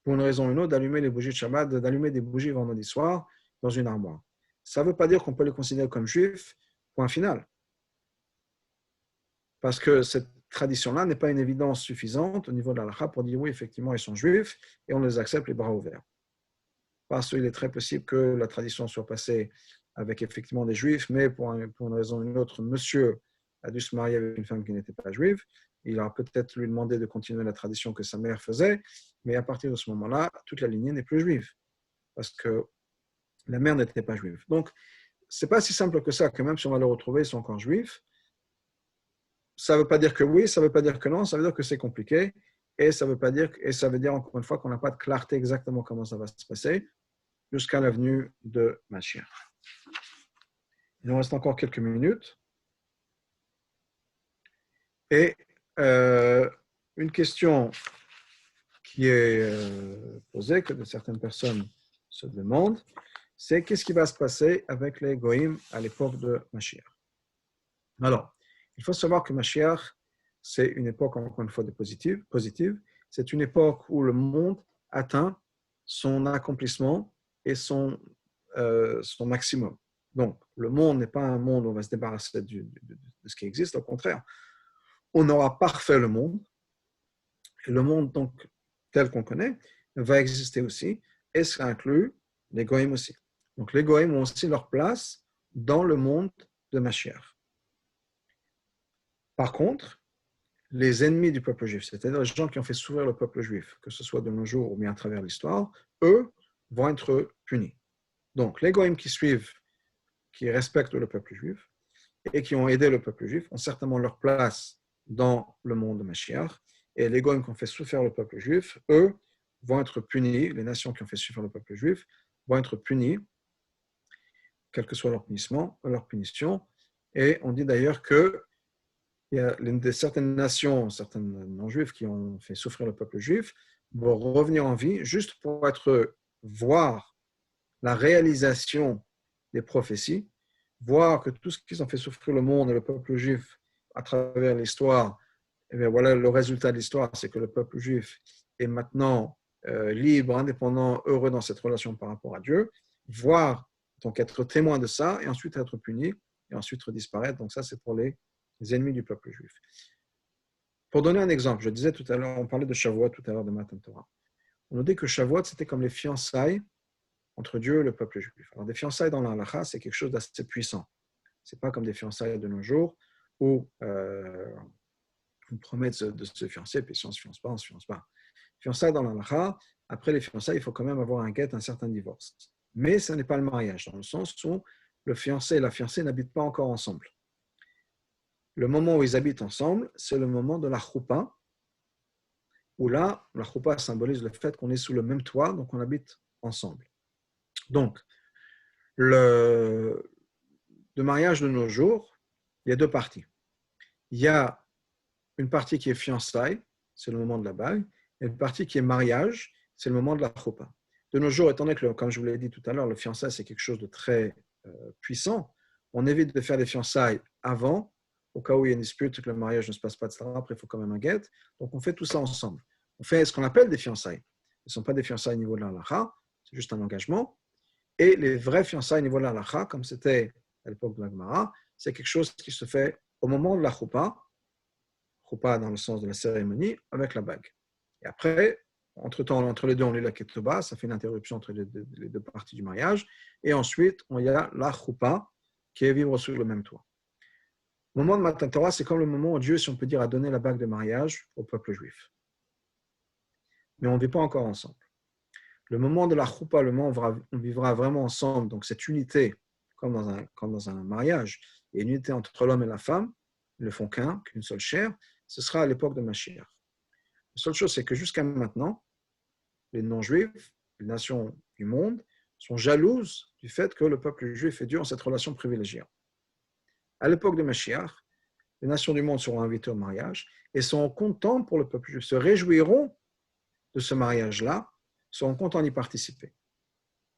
pour une raison ou une autre, d'allumer les bougies de Shabbat, d'allumer des bougies vendredi soir dans une armoire, ça ne veut pas dire qu'on peut les considérer comme juifs, point final. Parce que cette tradition-là n'est pas une évidence suffisante au niveau de l'halakha pour dire oui, effectivement, ils sont juifs et on les accepte les bras ouverts. Parce qu'il est très possible que la tradition soit passée avec effectivement des juifs, mais pour une raison ou une autre, monsieur a dû se marier avec une femme qui n'était pas juive. Il aura peut-être lui demandé de continuer la tradition que sa mère faisait, mais à partir de ce moment-là, toute la lignée n'est plus juive, parce que la mère n'était pas juive. Donc, ce n'est pas si simple que ça, que même si on va les retrouver, ils sont encore juifs. Ça ne veut pas dire que oui, ça ne veut pas dire que non, ça veut dire que c'est compliqué. et ça veut dire encore une fois qu'on n'a pas de clarté exactement comment ça va se passer jusqu'à la venue de Mashiach. Il nous reste encore quelques minutes. Et une question qui est posée, que certaines personnes se demandent, c'est qu'est-ce qui va se passer avec les Goïm à l'époque de Mashiach. Alors, il faut savoir que Mashiach, c'est une époque, encore une fois, de positive. C'est une époque où le monde atteint son accomplissement et son maximum. Donc, le monde n'est pas un monde où on va se débarrasser de ce qui existe, au contraire. On aura parfait le monde, et le monde donc tel qu'on connaît va exister aussi, et ça inclut les Goïm aussi. Donc les Goïm ont aussi leur place dans le monde de Mashiach. Par contre, les ennemis du peuple juif, c'est-à-dire les gens qui ont fait souffrir le peuple juif, que ce soit de nos jours ou bien à travers l'histoire, eux vont être punis. Donc les Goïm qui suivent, qui respectent le peuple juif et qui ont aidé le peuple juif ont certainement leur place dans le monde de Mashiach. Et les Goïm qui ont fait souffrir le peuple juif, eux, vont être punis, les nations qui ont fait souffrir le peuple juif, vont être punis, quel que soit leur punissement, leur punition. Et on dit d'ailleurs que il y a certaines nations, certaines non-juifs qui ont fait souffrir le peuple juif, vont revenir en vie juste pour voir la réalisation des prophéties, voir que tout ce qu'ils ont fait souffrir le monde et le peuple juif à travers l'histoire, et bien voilà le résultat de l'histoire, c'est que le peuple juif est maintenant libre, indépendant, heureux dans cette relation par rapport à Dieu, voir, donc être témoin de ça, et ensuite être puni, et ensuite disparaître. Donc ça, c'est pour les ennemis du peuple juif. Pour donner un exemple, je disais tout à l'heure, on parlait de Shavuot tout à l'heure de Matan Torah. On nous dit que Shavuot, c'était comme les fiançailles entre Dieu et le peuple juif. Alors, des fiançailles dans la halakha, c'est quelque chose d'assez puissant. Ce n'est pas comme des fiançailles de nos jours où on promet de se fiancer, puis si on ne se fiance pas, on ne se fiance pas. Fiançailles dans la halakha, après les fiançailles, il faut quand même avoir un guet, un certain divorce. Mais ce n'est pas le mariage, dans le sens où le fiancé et la fiancée n'habitent pas encore ensemble. Le moment où ils habitent ensemble, c'est le moment de la choupa, où là, la choupa symbolise le fait qu'on est sous le même toit, donc on habite ensemble. Donc, le mariage de nos jours, il y a deux parties. Il y a une partie qui est fiançailles, c'est le moment de la bague, et une partie qui est mariage, c'est le moment de la choupa. De nos jours, étant donné que, comme je vous l'ai dit tout à l'heure, le fiançailles, c'est quelque chose de très puissant, on évite de faire des fiançailles avant, au cas où il y a une dispute, que le mariage ne se passe pas, etc. Après, il faut quand même un guet. Donc, on fait tout ça ensemble. On fait ce qu'on appelle des fiançailles. Ce ne sont pas des fiançailles au niveau de la halakha, c'est juste un engagement. Et les vrais fiançailles au niveau de la halakha, comme c'était à l'époque de la Gemara, c'est quelque chose qui se fait au moment de la choupa dans le sens de la cérémonie, avec la bague. Et après, entre-temps, entre les deux, on lit la ketubah, ça fait une interruption entre les deux parties du mariage. Et ensuite, il y a la choupa, qui est vivre sous le même toit. Le moment de Matan Torah, c'est comme le moment où Dieu, si on peut dire, a donné la bague de mariage au peuple juif. Mais on ne vit pas encore ensemble. Le moment de la choupa, le moment où on vivra vraiment ensemble, donc cette unité, comme dans un mariage, et une unité entre l'homme et la femme, ils ne font qu'une seule chair, ce sera à l'époque de Mashiach. La seule chose, c'est que jusqu'à maintenant, les non-juifs, les nations du monde, sont jalouses du fait que le peuple juif et Dieu ont cette relation privilégiée. À l'époque de Mashiach, les nations du monde seront invitées au mariage et seront contents pour le peuple juif, se réjouiront de ce mariage-là, seront contents d'y participer.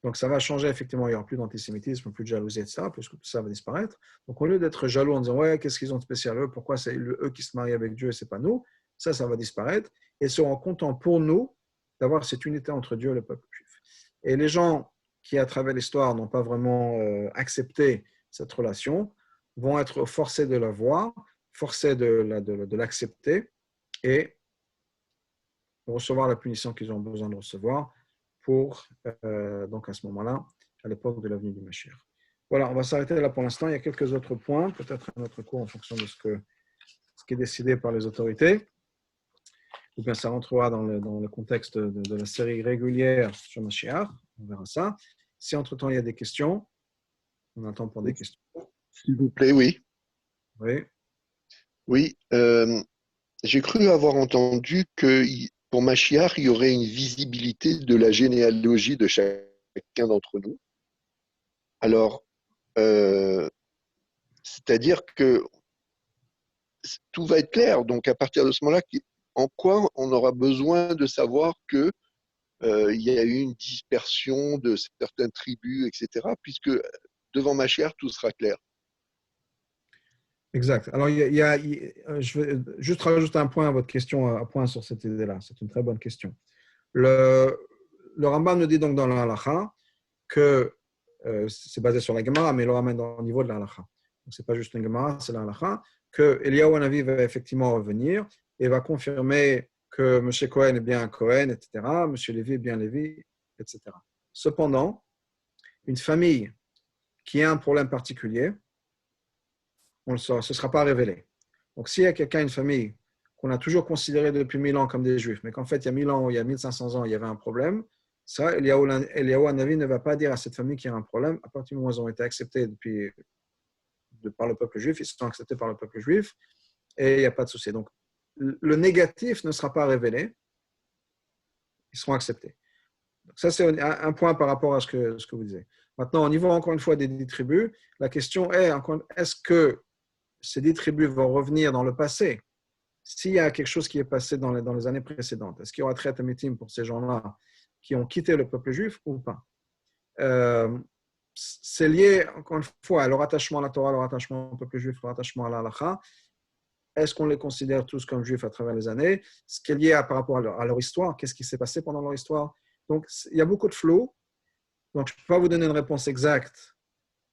Donc ça va changer, effectivement, il n'y aura plus d'antisémitisme, plus de jalousie, etc., puisque tout ça va disparaître. Donc au lieu d'être jaloux en disant « ouais, qu'est-ce qu'ils ont de spécial eux, pourquoi c'est eux qui se marient avec Dieu et ce n'est pas nous », ça va disparaître et seront contents pour nous d'avoir cette unité entre Dieu et le peuple juif. Et les gens qui, à travers l'histoire, n'ont pas vraiment accepté cette relation, vont être forcés de la voir, forcés de l'accepter et recevoir la punition qu'ils ont besoin de recevoir pour, donc à ce moment-là, à l'époque de l'avenue du Mashiach. Voilà, on va s'arrêter là pour l'instant. Il y a quelques autres points, peut-être un autre cours en fonction de ce qui est décidé par les autorités. Ou bien ça rentrera dans le contexte de la série régulière sur Mashiach. On verra ça. Si entre-temps il y a des questions, on attend pour des questions. S'il vous plaît, oui. Oui. Oui. J'ai cru avoir entendu que pour Machiar, il y aurait une visibilité de la généalogie de chacun d'entre nous. Alors, euh, c'est-à-dire que tout va être clair. Donc, à partir de ce moment-là, en quoi on aura besoin de savoir que il y a eu une dispersion de certaines tribus, etc., puisque devant Machiar, tout sera clair. Exact. Alors, je vais juste rajouter un point à votre question, un point sur cette idée-là. C'est une très bonne question. Le, le Rambam nous dit donc dans la halakha que c'est basé sur la Gemara, mais il le ramène au niveau de la halakha. Donc, ce n'est pas juste une Gemara, c'est la halakha, que Eliyahu Hanavi va effectivement revenir et va confirmer que M. Cohen est bien Cohen, etc., M. Lévi est bien Lévi, etc. Cependant, une famille qui a un problème particulier, on le saura, ce ne sera pas révélé. Donc, s'il y a quelqu'un, une famille qu'on a toujours considéré depuis 1000 ans comme des juifs, mais qu'en fait, il y a 1000 ans, il y a 1500 ans, il y avait un problème, ça, Eliyahu Hanavi ne va pas dire à cette famille qu'il y a un problème. À partir du moment où ils ont été acceptés par le peuple juif, ils sont acceptés par le peuple juif, et il n'y a pas de souci. Donc, le négatif ne sera pas révélé, ils seront acceptés. Donc, ça, c'est un point par rapport à ce que vous disiez. Maintenant, au niveau, encore une fois, des 10 tribus, la question est, est-ce que ces 10 tribus vont revenir dans le passé? S'il y a quelque chose qui est passé dans les années précédentes, est-ce qu'il y aura traite amitim pour ces gens-là qui ont quitté le peuple juif ou pas? C'est lié, encore une fois, à leur attachement à la Torah, leur attachement au peuple juif, leur attachement à la halakha. Est-ce qu'on les considère tous comme juifs à travers les années? Ce qui est lié par rapport à leur histoire, qu'est-ce qui s'est passé pendant leur histoire? Donc, il y a beaucoup de flou. Donc, je ne peux pas vous donner une réponse exacte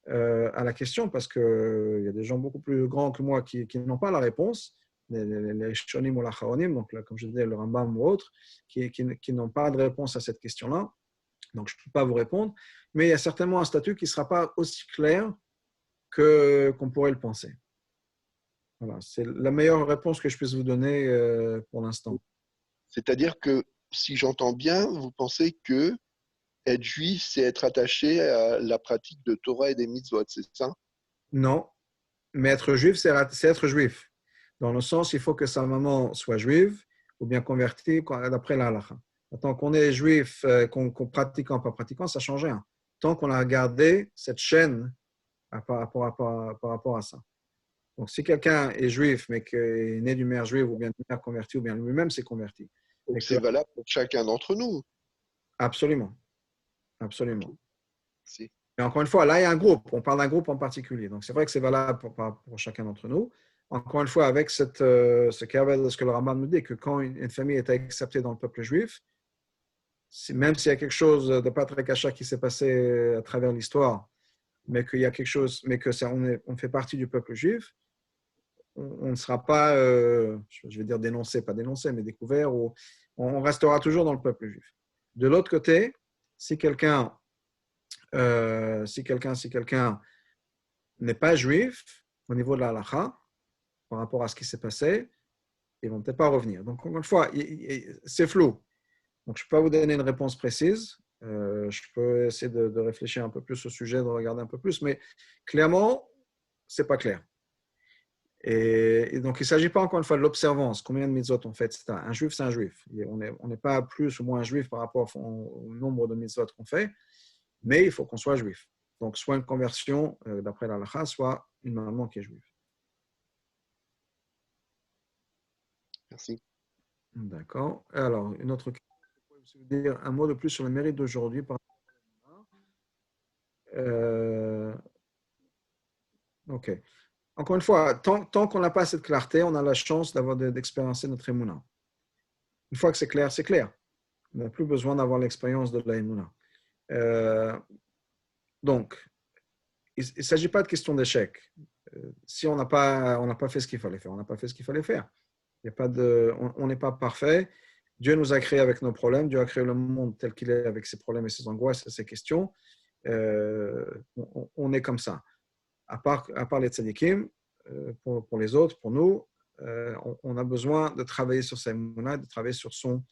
à la question parce qu'il y a des gens beaucoup plus grands que moi qui n'ont pas la réponse, les Shonim ou la Charonim, donc là, comme je disais, le Rambam ou autres, qui n'ont pas de réponse à cette question-là. Donc, je ne peux pas vous répondre. Mais il y a certainement un statut qui ne sera pas aussi clair qu'on pourrait le penser. Voilà, c'est la meilleure réponse que je puisse vous donner pour l'instant. C'est-à-dire que, si j'entends bien, vous pensez que être juif, c'est être attaché à la pratique de Torah et des mitzvot, c'est ça? Non, mais être juif, c'est être juif. Dans le sens, il faut que sa maman soit juive ou bien convertie d'après la halakha. Tant qu'on est juif, qu'on pratiquant, pas pratiquant, ça ne change rien. Tant qu'on a gardé cette chaîne par rapport à ça. Donc, si quelqu'un est juif, mais qu'il est né d'une mère juive ou bien d'une mère convertie, ou bien lui-même s'est converti. Donc, Et que, c'est valable pour chacun d'entre nous. absolument, Ok. absolument. C'est- Mais encore une fois, là, il y a un groupe. On parle d'un groupe en particulier. Donc, c'est vrai que c'est valable pour chacun d'entre nous. Encore une fois, avec ce que le Rambam nous dit, que quand une famille est acceptée dans le peuple juif, même s'il y a quelque chose de pas très cacha qui s'est passé à travers l'histoire, mais qu'il y a quelque chose, mais que on fait partie du peuple juif, on ne sera pas, je vais dire dénoncé, pas dénoncé, mais découvert, ou on restera toujours dans le peuple juif. De l'autre côté, si quelqu'un si quelqu'un n'est pas juif au niveau de la halakha, par rapport à ce qui s'est passé, ils ne vont peut-être pas revenir. Donc, encore une fois, c'est flou. Donc, je ne peux pas vous donner une réponse précise. Je peux essayer de réfléchir un peu plus au sujet, de regarder un peu plus, mais clairement, ce n'est pas clair. Et donc, il ne s'agit pas encore une fois de l'observance. Combien de mitzvot on fait? Un juif, c'est un juif. On n'est pas plus ou moins juif par rapport au nombre de mitzvot qu'on fait, mais il faut qu'on soit juif. Donc, soit une conversion d'après la halakha, soit une maman qui est juive. Merci. D'accord. Alors, une autre question. Je vais vous dire un mot de plus sur le mérite d'aujourd'hui. OK. Encore une fois, tant qu'on n'a pas cette clarté, on a la chance d'expériencer notre émouna. Une fois que c'est clair, c'est clair. On n'a plus besoin d'avoir l'expérience de la émouna. Donc, il ne s'agit pas de question d'échec. Si on n'a pas fait ce qu'il fallait faire, on n'a pas fait ce qu'il fallait faire. Il y a pas on n'est pas parfait. Dieu nous a créés avec nos problèmes. Dieu a créé le monde tel qu'il est avec ses problèmes et ses angoisses et ses questions. On est comme ça. À part les tzadikim, pour les autres, pour nous, on a besoin de travailler sur sa émouna, de travailler sur son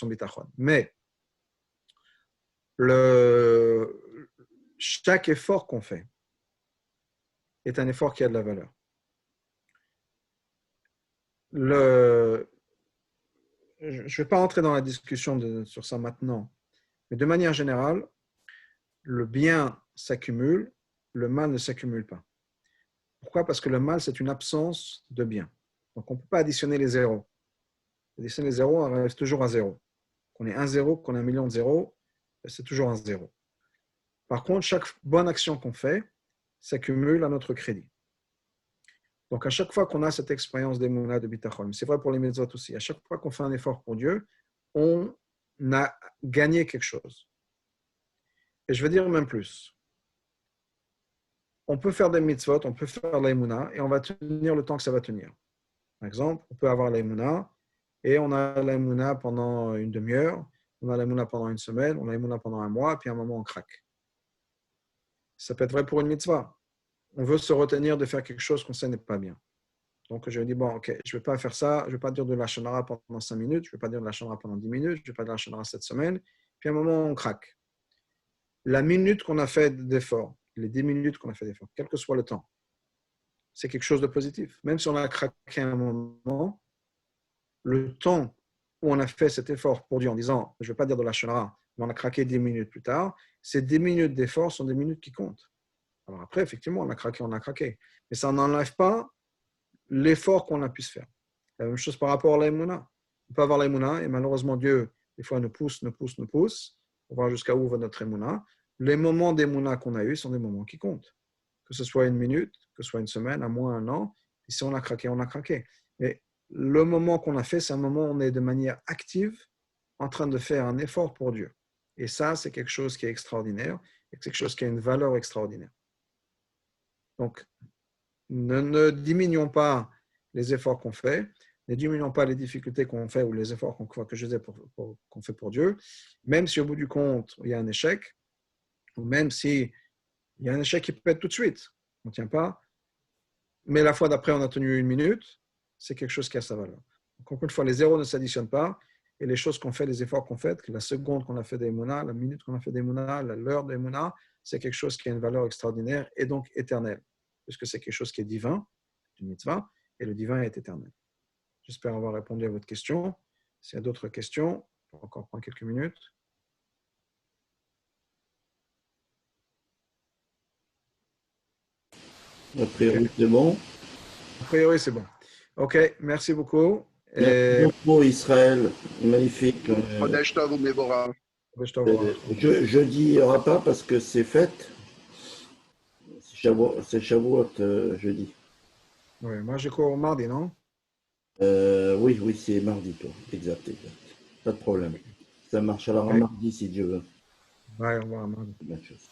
bitachon. Mais chaque effort qu'on fait est un effort qui a de la valeur. je ne vais pas entrer dans la discussion sur ça maintenant, mais de manière générale, le bien s'accumule, le mal ne s'accumule pas. Pourquoi? Parce que le mal, c'est une absence de bien. Donc, on ne peut pas additionner les zéros. Additionner les zéros, on reste toujours à zéro. Qu'on ait un zéro, qu'on ait un million de zéros, c'est toujours un zéro. Par contre, chaque bonne action qu'on fait s'accumule à notre crédit. Donc, à chaque fois qu'on a cette expérience d'émouna, de bitachon, c'est vrai pour les mitzvot aussi, à chaque fois qu'on fait un effort pour Dieu, on a gagné quelque chose. Et je veux dire même plus. On peut faire des mitzvot, on peut faire l'émouna, et on va tenir le temps que ça va tenir. Par exemple, on peut avoir l'émouna, et on a l'émouna pendant une demi-heure, on a l'émouna pendant une semaine, on a l'émouna pendant un mois, puis à un moment, on craque. Ça peut être vrai pour une mitzvah. On veut se retenir de faire quelque chose qu'on sait n'est pas bien. Donc, je dis, bon, ok, je ne vais pas faire ça, je ne vais pas dire de la shonara pendant 5 minutes, je ne vais pas dire de la shonara pendant 10 minutes, je ne vais pas dire de la shonara cette semaine, puis à un moment, on craque. La minute qu'on a fait d'effort, les 10 minutes qu'on a fait d'effort, quel que soit le temps, c'est quelque chose de positif. Même si on a craqué un moment, le temps où on a fait cet effort pour Dieu en disant, je ne vais pas dire de la shonara, mais on a craqué 10 minutes plus tard, ces 10 minutes d'effort sont des minutes qui comptent. Alors après, effectivement, on a craqué. Mais ça n'enlève pas l'effort qu'on a pu se faire. La même chose par rapport à l'aïmouna. On peut avoir l'aïmouna et malheureusement, Dieu, des fois, nous pousse pour voir jusqu'à où va notre aïmouna. Les moments d'aïmouna qu'on a eus sont des moments qui comptent. Que ce soit une minute, que ce soit une semaine, un mois, un an. Et si on a craqué, on a craqué. Mais le moment qu'on a fait, c'est un moment où on est de manière active en train de faire un effort pour Dieu. Et ça, c'est quelque chose qui est extraordinaire et quelque chose qui a une valeur extraordinaire. Donc, ne diminuons pas les efforts qu'on fait, ne diminuons pas les difficultés qu'on fait ou les efforts que je disais qu'on fait pour Dieu, même si au bout du compte, il y a un échec, ou même si il y a un échec qui peut être tout de suite, on ne tient pas, mais la fois d'après, on a tenu une minute, c'est quelque chose qui a sa valeur. Donc, encore une fois, les zéros ne s'additionnent pas, et les choses qu'on fait, les efforts qu'on fait, que la seconde qu'on a fait des mounas, la minute qu'on a fait des mounas, l'heure des mounas, c'est quelque chose qui a une valeur extraordinaire et donc éternelle, puisque c'est quelque chose qui est divin, une mitzvah, et le divin est éternel. J'espère avoir répondu à votre question. S'il y a d'autres questions, on va encore prendre quelques minutes. A priori, c'est bon. A priori, c'est bon. OK, merci beaucoup. Merci beaucoup, Israël. Magnifique. Chodesh Tov u'Mevorach. Jeudi, il n'y aura pas parce que c'est fête. C'est Shavuot jeudi. Oui, moi, j'ai cours mardi, non? Oui, c'est mardi, toi. Exact. Pas de problème. Ça marche alors Okay. mardi si Dieu veut. Ouais, au revoir, mardi. Bonne chose.